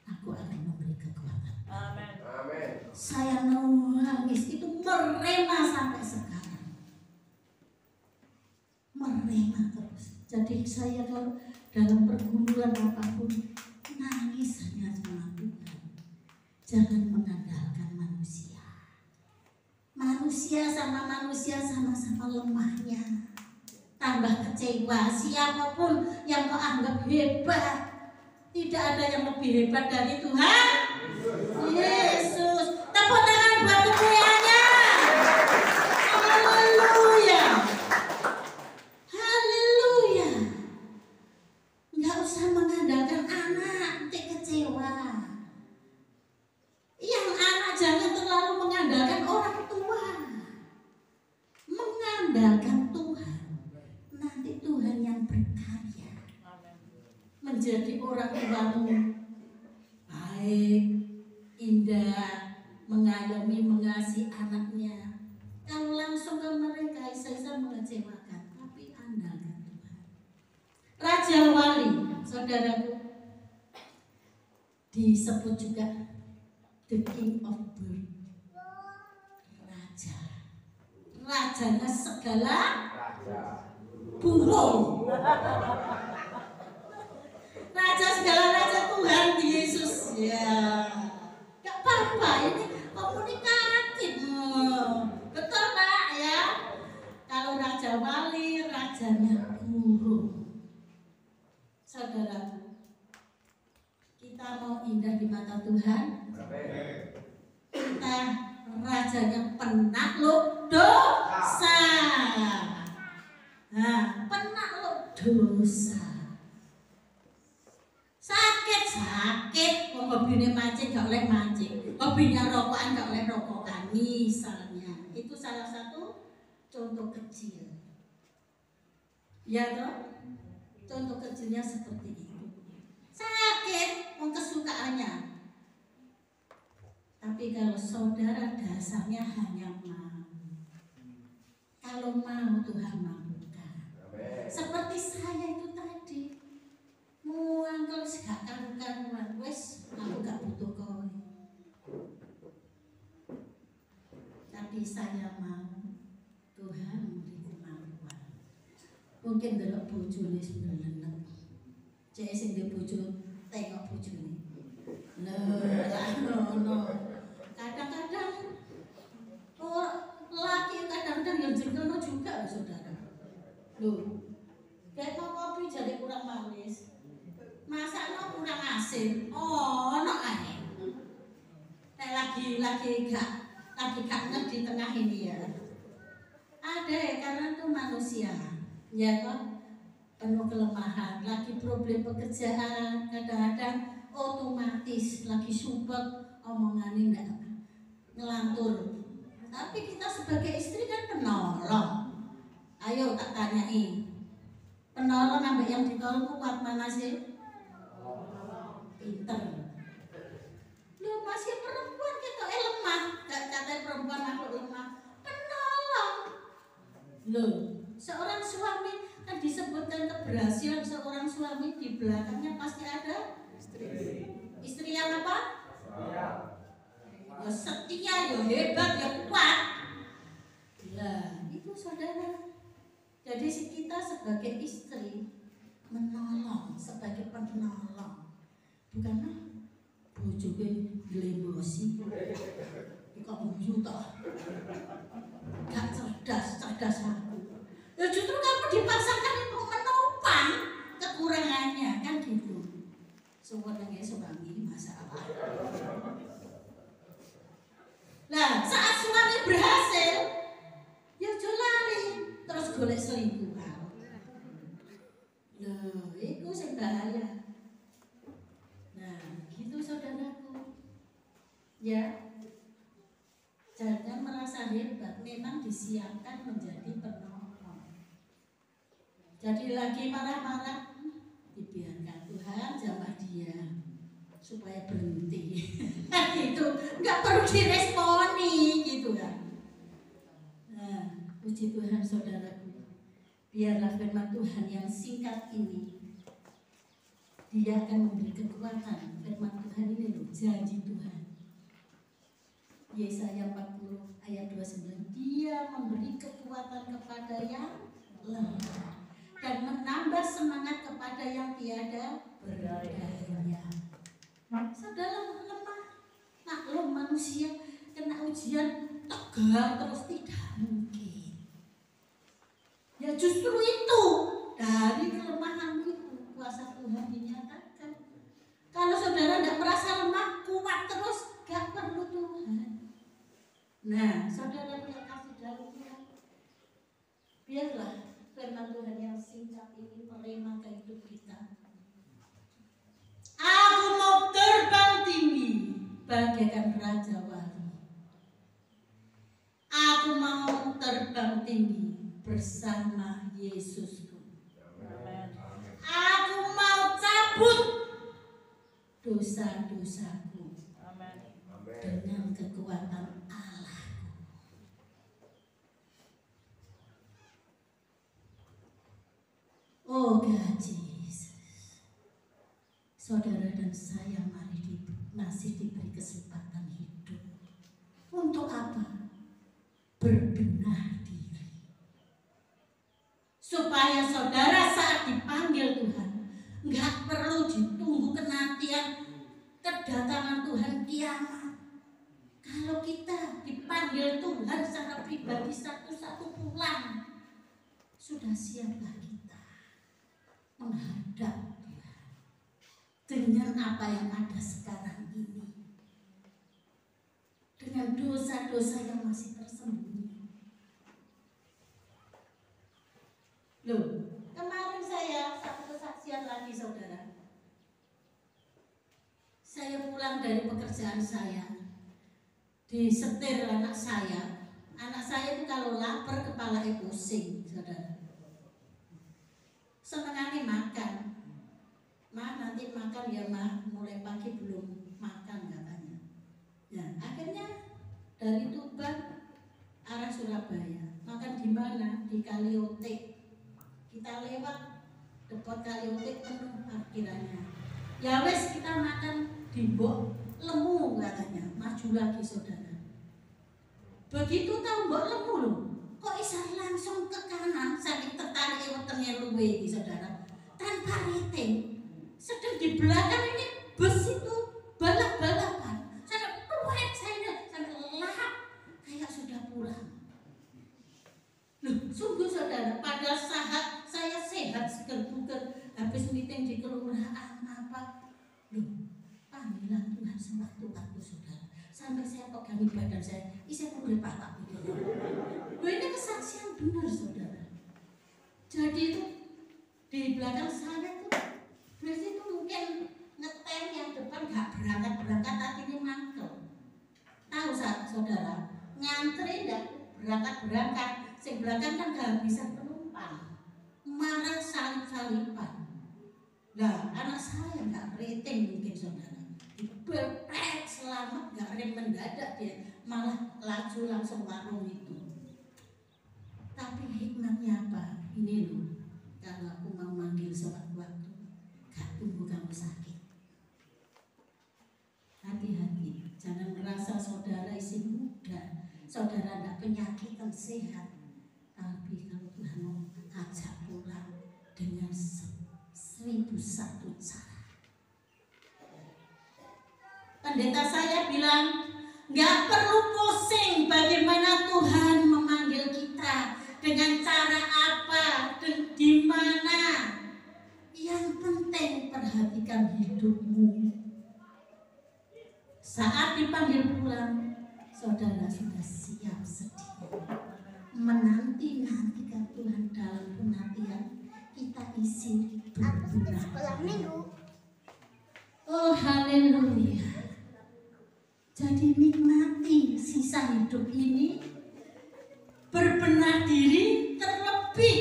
aku akan memberi kekuatan. Amin. Amin. Saya nangis itu merema sampai sekarang, merema terus. Jadi saya kalau dalam pergumulan apapun nangis hanya sama Tuhan. Jangan mengandalkan manusia. Manusia sama-sama lemahnya. Tambah kecewa. Siapapun yang kau anggap hebat, tidak ada yang lebih hebat dari Tuhan Yesus. Tepuk tangan buat kemuliaannya. Haleluya. Haleluya. Enggak usah mengandalkan anak, nanti kecewa. Yang anak jangan terlalu mengandalkan orang tua. Mengandalkan Tuhan. Nanti Tuhan yang berkarya. Menjadi orang tuamu baik, indah, mengayomi, mengasihi anaknya. Kalau langsung ke mereka, saya mengecewakan. Tapi andalkan Tuhan. Raja Wali, saudaraku, disebut juga the king of bird. Raja. Rajanya segala Raja. burung. Raja segala raja Tuhan Yesus. Ya. Gak apa-apa, ini komunikatif. Betul Pak ya. Kalau Raja Wali, rajanya burung. Saudaraku, kita mau indah di mata Tuhan. Amin. Kita rajanya penakluk dosa. Nah, penakluk dosa. Sakit, hobinya mancing gak oleh mancing, hobinya rokokan gak oleh rokokan. Misalnya, itu salah satu contoh kecil. Ya toh? Contoh kecilnya seperti itu. Sakit, kesukaannya. Tapi kalau saudara dasarnya hanya mau. Kalau mau Tuhan mampukan. Amin. Seperti saya itu tadi. Muang kalau gak karuan, wes aku gak butuh kowe. Tapi saya mau Tuhan memberi kemampuan. Mungkin delok bojone sebenarnya. Cek sing dhe bojo tengok bojone. No. Kadang-kadang laki kadang-kadang yang jengkelno juga saudara. Loh, kayak kopi jadi kurang manis. Masaknya kurang asin, no ae. Nek lagi gak ngerti tengah ini ya. Ada ya, karena itu manusia, ya kok penuh kelemahan, lagi problem pekerjaan, kadang-kadang otomatis lagi sumpek omongannya enggak ngelantur. Tapi kita sebagai istri kan penolong. Ayo tak tanyain, penolong ambek yang ditolong kuat mana sih? Pinter. Lu masih perempuan kita lemah. Gak katanya perempuan makhluk lemah. Penolong. Loh, seorang suami kan disebutkan keberhasilan seorang suami di belakangnya pasti ada istri yang apa? Ya setia, ya hebat, ya kuat. Lah, itu saudara. Jadi kita sebagai istri menolong, sebagai penolong. Bukan bojoke glembosi. Kok guyu toh? Gak cerdas aku. Ya justru kamu dipaksakan untuk menopang kekurangannya kan gitu. Sebenarnya suami masalah. Nah, saat suami berhasil, ya lari terus golek selingkuhan. Loh, itu sing bahaya. Nah, gitu saudaraku. Ya, memang disiapkan menjadi penolong. Jadi lagi marah-marah, dibiarkan Tuhan jamah dia supaya berhenti. Gitu, nggak perlu diresponi gitu kan. Nah, puji Tuhan saudaraku, biarlah firman Tuhan yang singkat ini dia akan memberi kekuatan. Firman Tuhan ini loh, janji Tuhan. Yesaya 40 ayat 29, dia memberi kekuatan kepada yang lemah dan menambah semangat kepada yang tiada berdaya. Saudara lemah, maklum manusia kena ujian tegar terus tidak mungkin. Ya justru itu, dari kelemahan itu kuasa Tuhan dinyatakan. Kalau saudara tidak merasa lemah, kuat terus, gak perlu Tuhan. Nah, saudara yang kasih dalam Tuhan, biarlah firman Tuhan yang singkat ini merema ke hidup kita. Aku mau terbang tinggi bagaikan Raja Wali. Aku mau terbang tinggi bersama Yesusku. Aku mau cabut dosa-dosaku dengan kekuatan Allah. Oh God Jesus, saudara dan saya masih diberi kesempatan hidup. Untuk apa? Berbenah diri. Supaya saudara saat dipanggil Tuhan, nggak perlu ditunggu kenantian kedatangan Tuhan kiamat. Kalau kita dipanggil Tuhan secara pribadi satu-satu pulang, sudah siapkah kita menghadap Tuhan dengan apa yang ada sekarang ini, dengan dosa-dosa yang masih tersembunyi? Loh, kemarin saya satu kesaksian lagi saudara. Saya pulang dari pekerjaan saya, disetir anak saya. Anak saya itu kalau lapar kepalanya pusing, saudara. Senengannya makan. Mah nanti makan ya mah, mulai pagi belum makan katanya. Nah akhirnya dari Tuban arah Surabaya. Makan di mana? Di Kaliote. Kita lewat depot Kaliote penuh parkirannya. Ya wes kita makan di Mbok Lemu katanya. Maju lagi saudara. Begitu tahu Mbok Lemu loh, kok bisa langsung ke kanan saking tertarik wetenge luwe iki saudara. Tanpa rating. Sedang di belakang ini bus itu balap-balapan. Saya tuet saya lahap kayak sudah pulang. Loh, sungguh saudara, pada saat saya sehat seger buger habis meeting di kelurahan apa. Loh, panggilan Tuhan sewaktu-waktu saudara. Sampai saya pegangi badan saya, saya boleh patah gitu. Loh, ini kesaksian benar saudara. Jadi itu di belakang saya tuh bus itu mungkin ngetem yang depan gak berangkat artinya mangkel. Tahu saudara, ngantri enggak berangkat sing belakang kan kehabisan penumpang, marah salip-salipan. Lah anak saya nggak rating mungkin saudara, berpek selamat nggak rem mendadak dia, malah laju langsung warung itu. Tapi hikmatnya apa? Ini loh, kalau aku mau manggil sewaktu-waktu, gak tunggu kamu sakit. Hati-hati, jangan merasa saudara isi muda, saudara tidak penyakitan sehat. Tapi kalau Tuhan mau ajak pulang dengan 1001 cara. Pendeta saya bilang, nggak perlu pusing bagaimana Tuhan memanggil kita, dengan cara apa, dan di mana. Yang penting perhatikan hidupmu. Saat dipanggil pulang, saudara sudah siap sedia menanti-nantikan Tuhan dalam penantian kita isi berbenah. Oh haleluya. Jadi nikmati sisa hidup ini berbenah diri, terlebih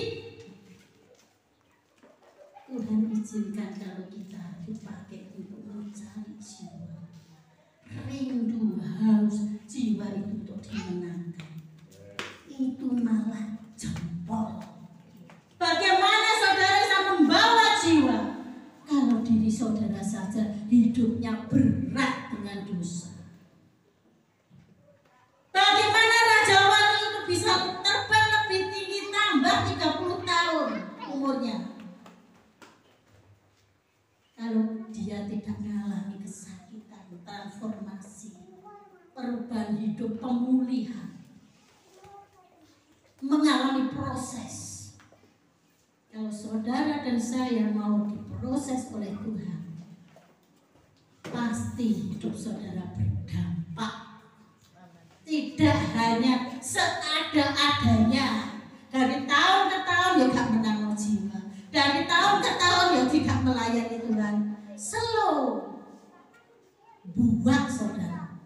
Tuhan izinkan kalau kita dipakai untuk mencari jiwa. Rindu haus jiwa itu untuk dimenangkan. Itu malah jempol. Bagaimana saudara bisa membawa jiwa kalau diri saudara saja hidupnya berat dengan dosa? Bagaimana Raja Wali itu bisa terbang lebih tinggi, tambah 30 tahun umurnya, kalau dia tidak mengalami kesakitan, transformasi, perubahan hidup, pemulihan, mengalami proses. Kalau saudara dan saya mau diproses oleh Tuhan, pasti hidup saudara berdampak. Tidak hanya seada-adanya, dari tahun ke tahun ya gak menang jiwa, dari tahun ke tahun ya tidak melayani Tuhan. Slow, buat saudara.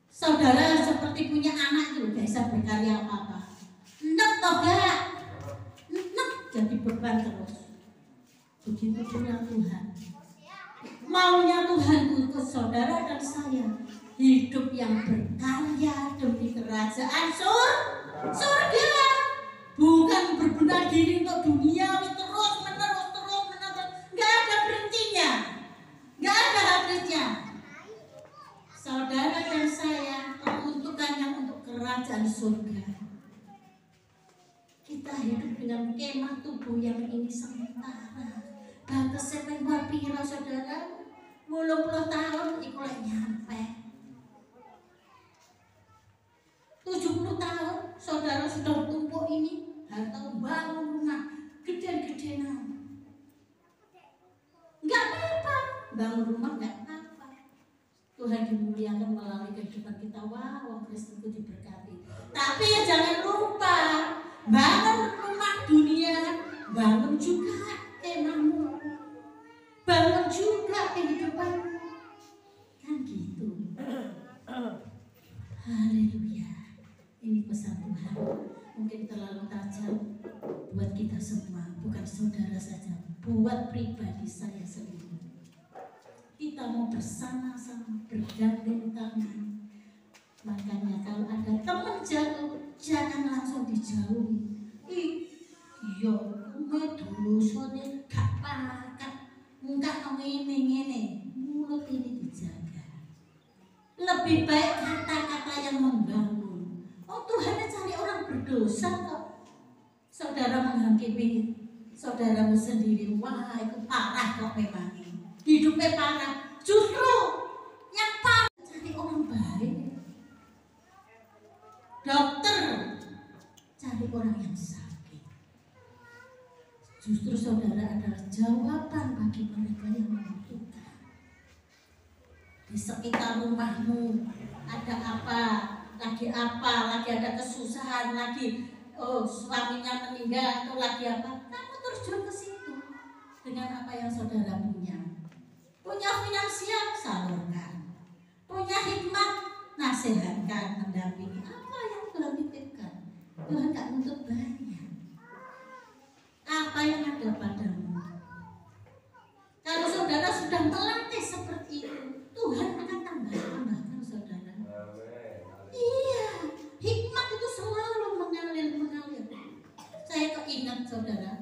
Saudara seperti punya anak itu gak bisa berkarya apa-apa. Enak toh gak? Enak, jadi beban terus. Begitu pula Tuhan. Maunya Tuhan untuk saudara dan saya hidup yang berkarya demi kerajaan surga. Bukan berbenah diri untuk duniawi terus menerus. Gak ada berhentinya, gak ada habisnya. Saudara dan saya peruntukannya untuk kerajaan surga. Kita hidup dengan kemah tubuh yang ini sementara. Batasnya pengen pira saudara, 80 tahun ikulah nyampe. 70 tahun saudara sudah tumpuk ini, harta bangun rumah gede-gedean. Enggak apa-apa, bangun rumah enggak apa-apa. Tuhan dimuliakan melalui kehidupan kita. Wah, orang Kristen itu diberkati. Tapi ya jangan lupa, bangun rumah dunia, bangun juga kemahmu, bangun juga kehidupanmu. Kan gitu. Haleluya. Ini pesan Tuhan. Mungkin terlalu tajam buat kita semua, bukan saudara saja, buat pribadi saya sendiri. Kita mau bersama-sama bergandeng tangan. Makanya kalau ada teman jatuh, jangan langsung dijauhi. Iya, medusone gak pakat, enggak ngene-ngene. Mulut ini dijaga. Lebih baik kata-kata yang membangun. Oh, Tuhan cari orang berdosa kok. Saudara menghakimi saudaramu sendiri, wah itu parah kok memang. Hidupnya parah. Justru yang parah cari orang baik. Dokter cari orang yang sakit. Justru saudara adalah jawaban bagi mereka yang membutuhkan. Di sekitar rumahmu ada apa, lagi ada kesusahan, lagi suaminya meninggal atau lagi apa, kamu terjun ke situ dengan apa yang saudara punya. Punya finansial, salurkan. Punya hikmat, nasihatkan, mendampingi. Apa yang Tuhan titipkan? Tuhan gak nuntut banyak. Apa yang ada padamu? Kalau saudara sudah melatih seperti itu, Tuhan akan tambahkan saudara. Iya, hikmat itu selalu mengalir. Saya keingat saudara,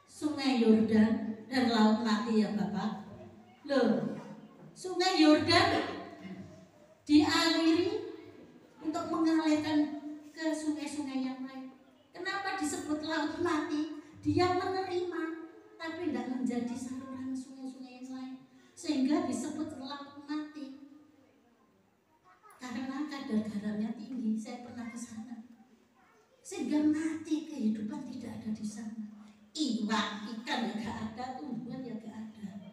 Sungai Yordan dan Laut Mati ya Bapak. Loh, Sungai Yordan dialiri untuk mengalirkan ke sungai-sungai yang lain. Kenapa disebut Laut Mati? Dia menerima, tapi tidak menjadi saluran sungai-sungai yang lain, sehingga disebut Laut Mati. Karena kadar garamnya tinggi, saya pernah ke sana. Sehingga mati, kehidupan tidak ada di sana. Iwan, ikan ya gak ada, tumbuhan ya gak ada.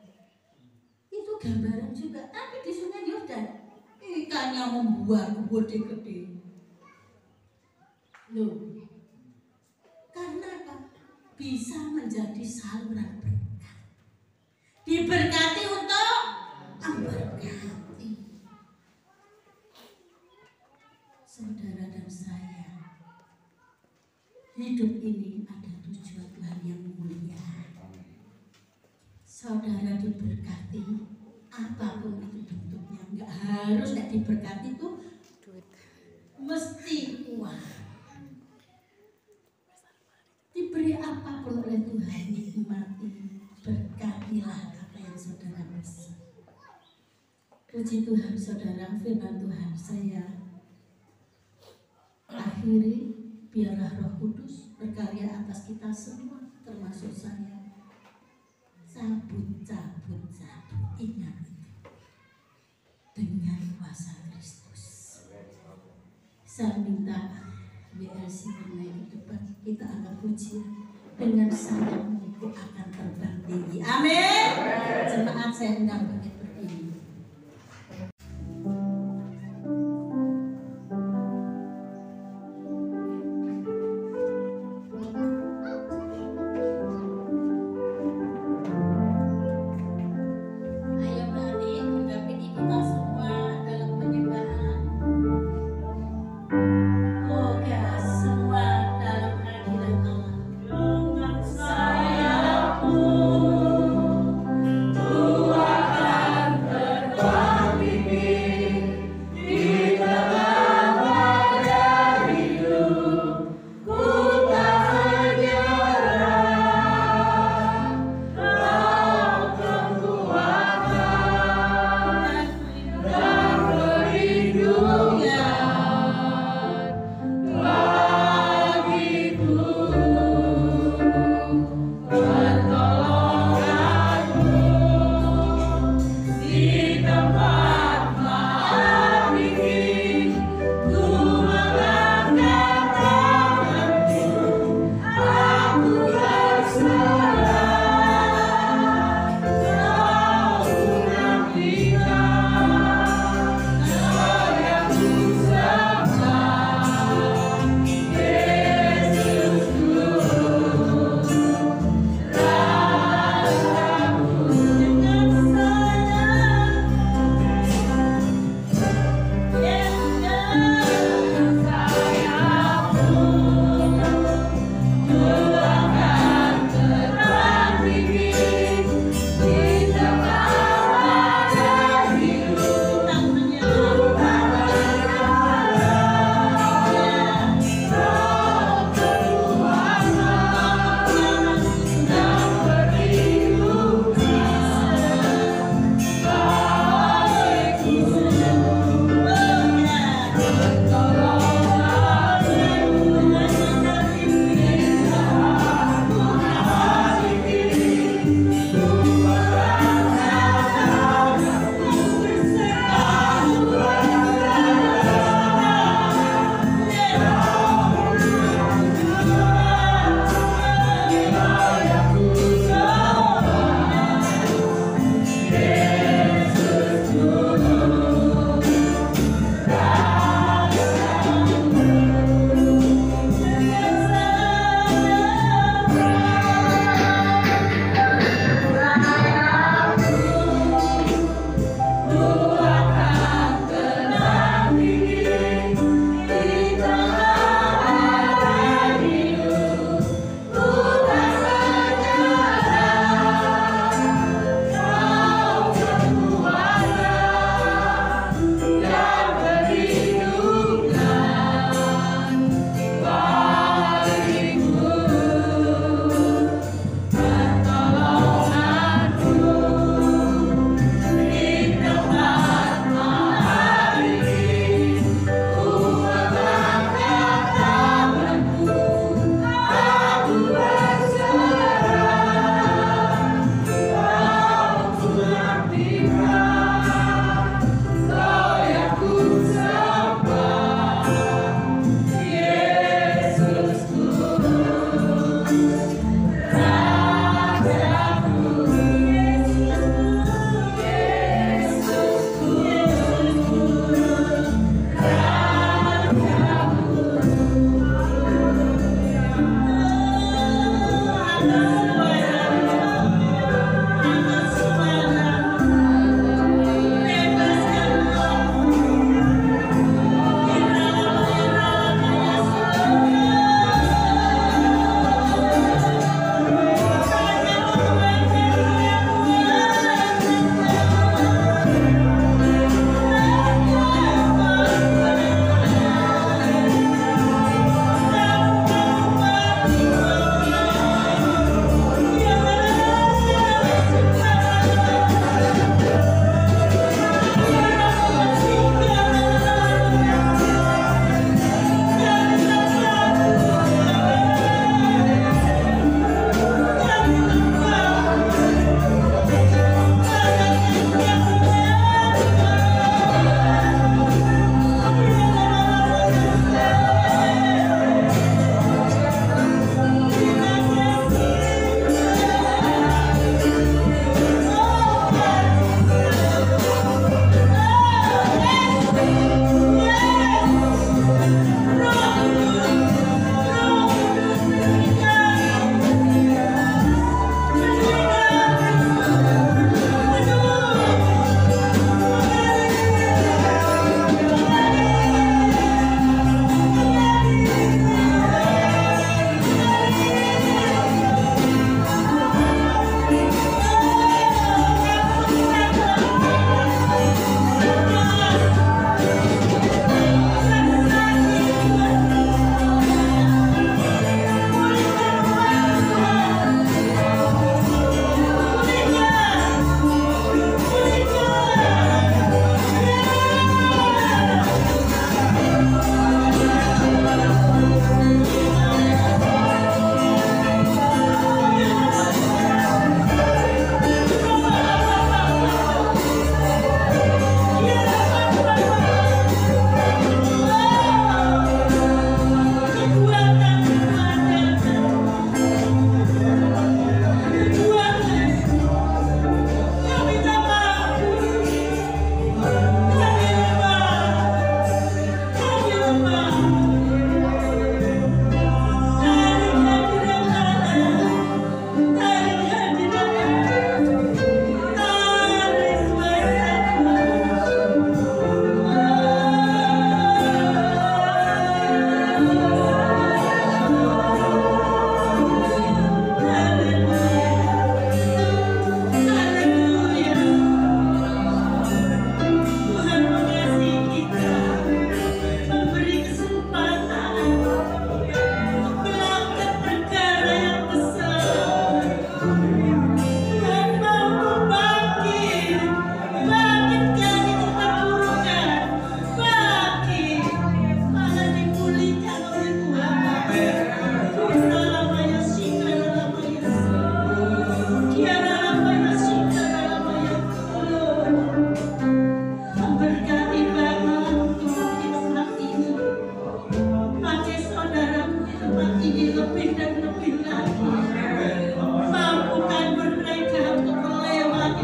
Itu gambaran juga. Tapi di Sungai Yordan, ikannya membuat gede-gede. Loh, karena apa? Bisa menjadi saluran berkat. Diberkati untuk memberkati. Saudara saudara diberkati, apapun itu bentuknya, nggak harus nggak diberkati itu mesti uang. Diberi apapun oleh Tuhan, nikmati, berkatilah apa yang saudara bisa. Puji Tuhan saudara, firman Tuhan saya akhiri, biarlah Roh Kudus berkarya atas kita semua, termasuk saya. Cabut, ingat itu dengan kuasa Kristus. Saya minta BLC naik ke depan, kita akan pujian dengan sayangmu ku akan terbang tinggi. Amin. Jemaat saya undang bangkit berdiri. Ayo mari mendampingi kita semua dalam penyembahan. Moga semua dalam hadirat Allah. Dengan sayapmu Tuhan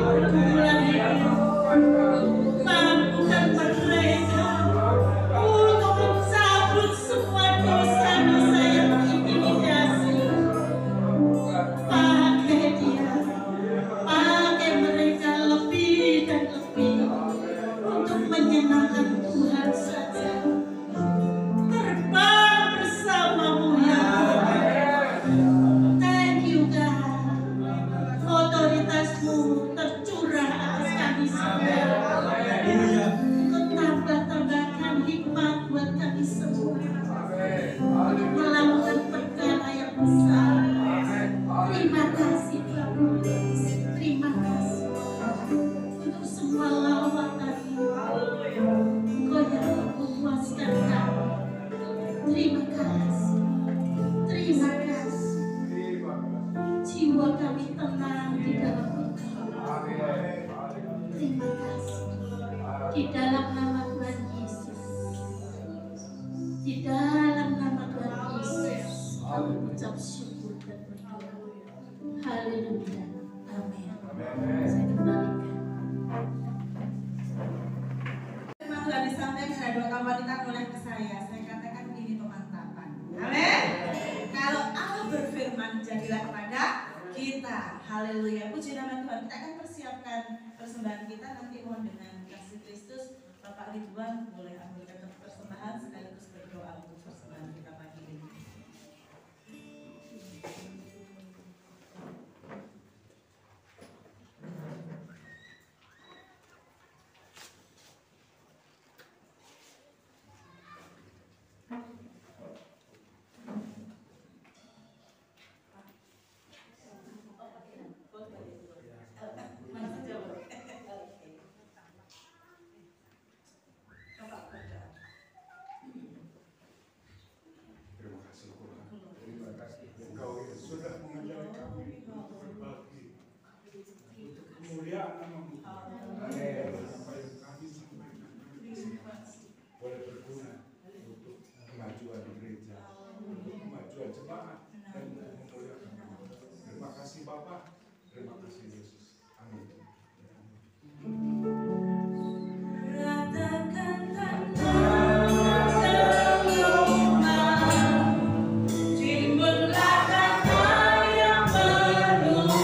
pergumulan hidup. Mampukan mereka untuk mencabut semua dosa-dosa yang intimidasi. Pakai dia, pakai mereka lebih dan lebih untuk menyenangkan Tuhan saja. Terbang bersamamu ya Tuhan. Thank you God. Otoritasmu tercurah atas kami semua. Engkau tambah-tambahkan hikmat buat kami semua untuk melakukan perkara yang besar. Terima kasih Bapak. Terima kasih untuk semua lawatan Engkau yang memuaskan kami. Terima kasih. Terima kasih. Jiwa kami tenang di dalam Engkau. Terima kasih. Di dalam nama Tuhan Yesus. Di dalam nama Tuhan Yesus. Kami ucap syukur dan berdoa. Haleluya. Amin. Saya kembalikan. Firman Tuhan disampaikan ada dua wanita oleh ke saya. Saya katakan ini pemantapan. Amin. Kalau Allah berfirman, jadilah kepada kita. Haleluya. Puji nama Tuhan. Kita akan persiapkan persembahan kita nanti, mohon dengan kasih Kristus. Bapak Ridwan boleh ambilkan persembahan sekaligus berdoa untuk persembahan kita pagi ini. Mana saja boleh. Bapak berdoa. Terima kasih Tuhan. Terima kasih Engkau yang sudah mengajari kami untuk berbagi untuk kemuliaan nama-Mu. Amin. Apa yang kami sampaikan boleh berguna untuk kemajuan gereja, untuk kemajuan jemaat dan untuk memuliakan Tuhan. Terima kasih Bapa. Terima kasih Yesus. Amin. Ratakan tanah gelombang, timbullah kata yang berubah.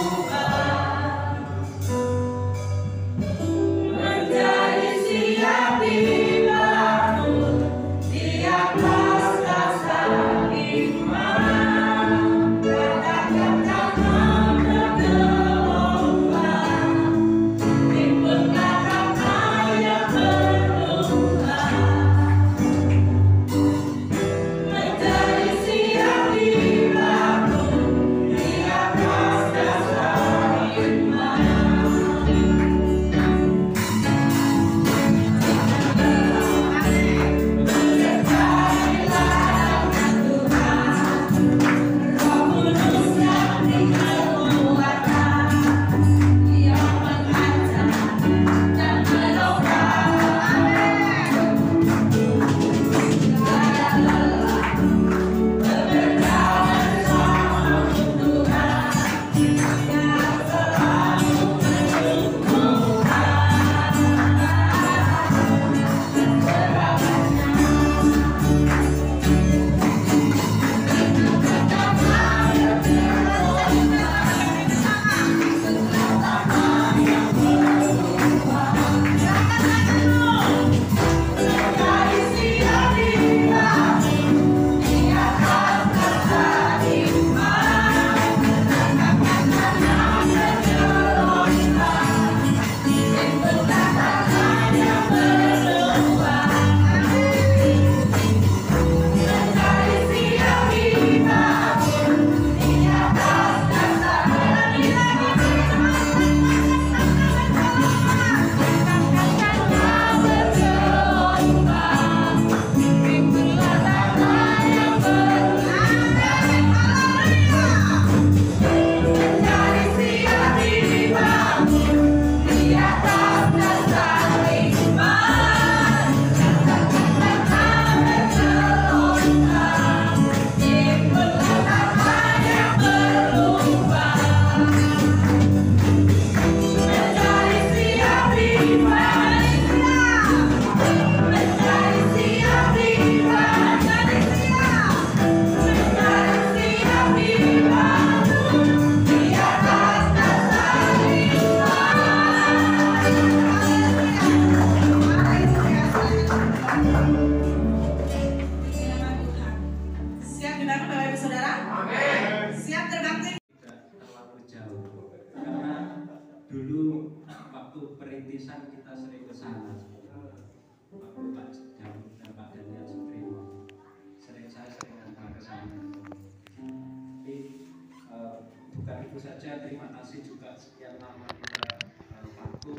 waktu perintisan kita sering ke sana. Waktu Pak Jamu dan Pak Daniel Supremo, saya sering antar ke sana. Tapi bukan itu saja, terima kasih juga sekian lama kita waktu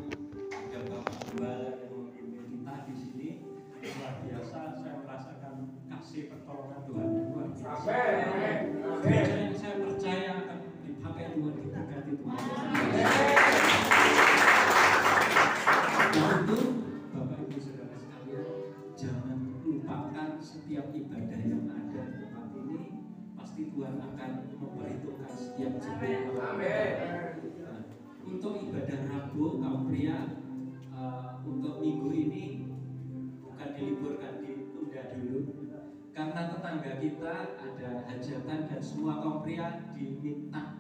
ada Bapak Gembala yang memimpin kita di sini. Luar biasa, saya merasakan kasih pertolongan Tuhan yang luar biasa. Gereja yang saya percaya akan dipakai Tuhan, diberkati Tuhan. Untuk Bapak Ibu Saudara sekalian, jangan lupakan setiap ibadah yang ada di tempat ini, pasti Tuhan akan memperhitungkan setiap jemaat. Nah, untuk ibadah Rabu kaum pria, untuk minggu ini bukan diliburkan, ditunda dulu karena tetangga kita ada hajatan dan semua kaum pria diminta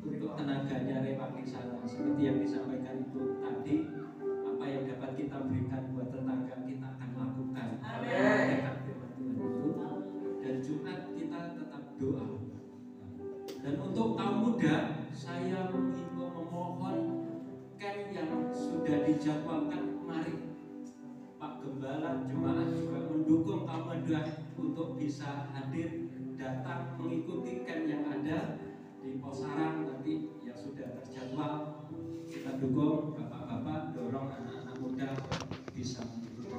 untuk tenaganya lewat di sana. Seperti yang disampaikan itu tadi, apa yang dapat kita berikan buat tetangga kita akan lakukan. Dekat firman Tuhan itu. Dan Jumat kita tetap doa. Dan untuk kaum muda, saya menghimbau memohon camp yang sudah dijadwalkan, mari Pak Gembala jemaat juga mendukung kaum muda untuk bisa hadir datang mengikuti camp yang ada di Posarang nanti yang sudah terjadwal. Kita dukung bapak-bapak, dorong anak-anak muda bisa mengikuti.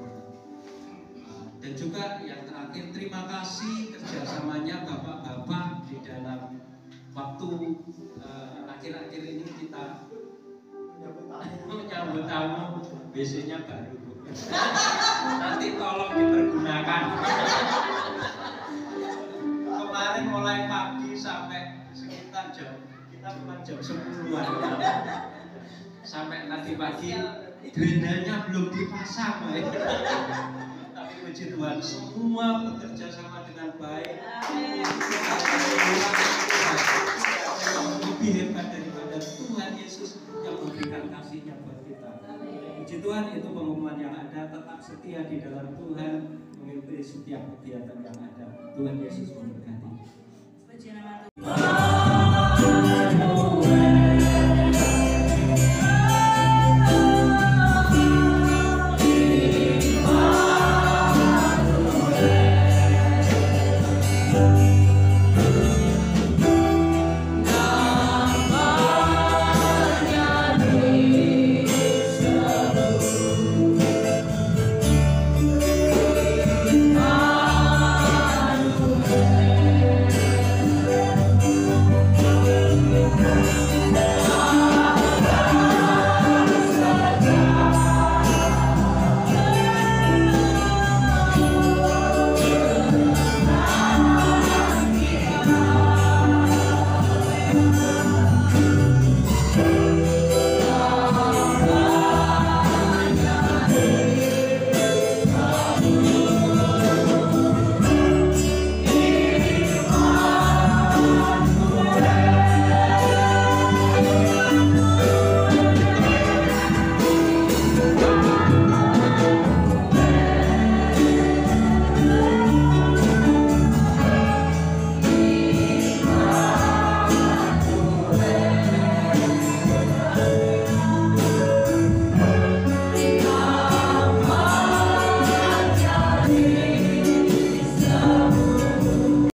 Dan juga yang terakhir, terima kasih kerjasamanya bapak-bapak di dalam waktu akhir-akhir ini kita menyambut tamu, biasanya baru. Nanti tolong dipergunakan. Kemarin mulai pagi sampai sekitar kita memang jam 10-an sampai tadi pagi gendanya belum dipasang. Tapi puji Tuhan, semua bekerja sama dengan baik. Lebih hebat daripada Tuhan Yesus yang memberikan kasih-Nya buat kita. Puji Tuhan, itu pengumuman yang ada. Tetap setia di dalam Tuhan, mengikuti setiap kegiatan yang ada. Tuhan Yesus memberkati. Puji nama Tuhan.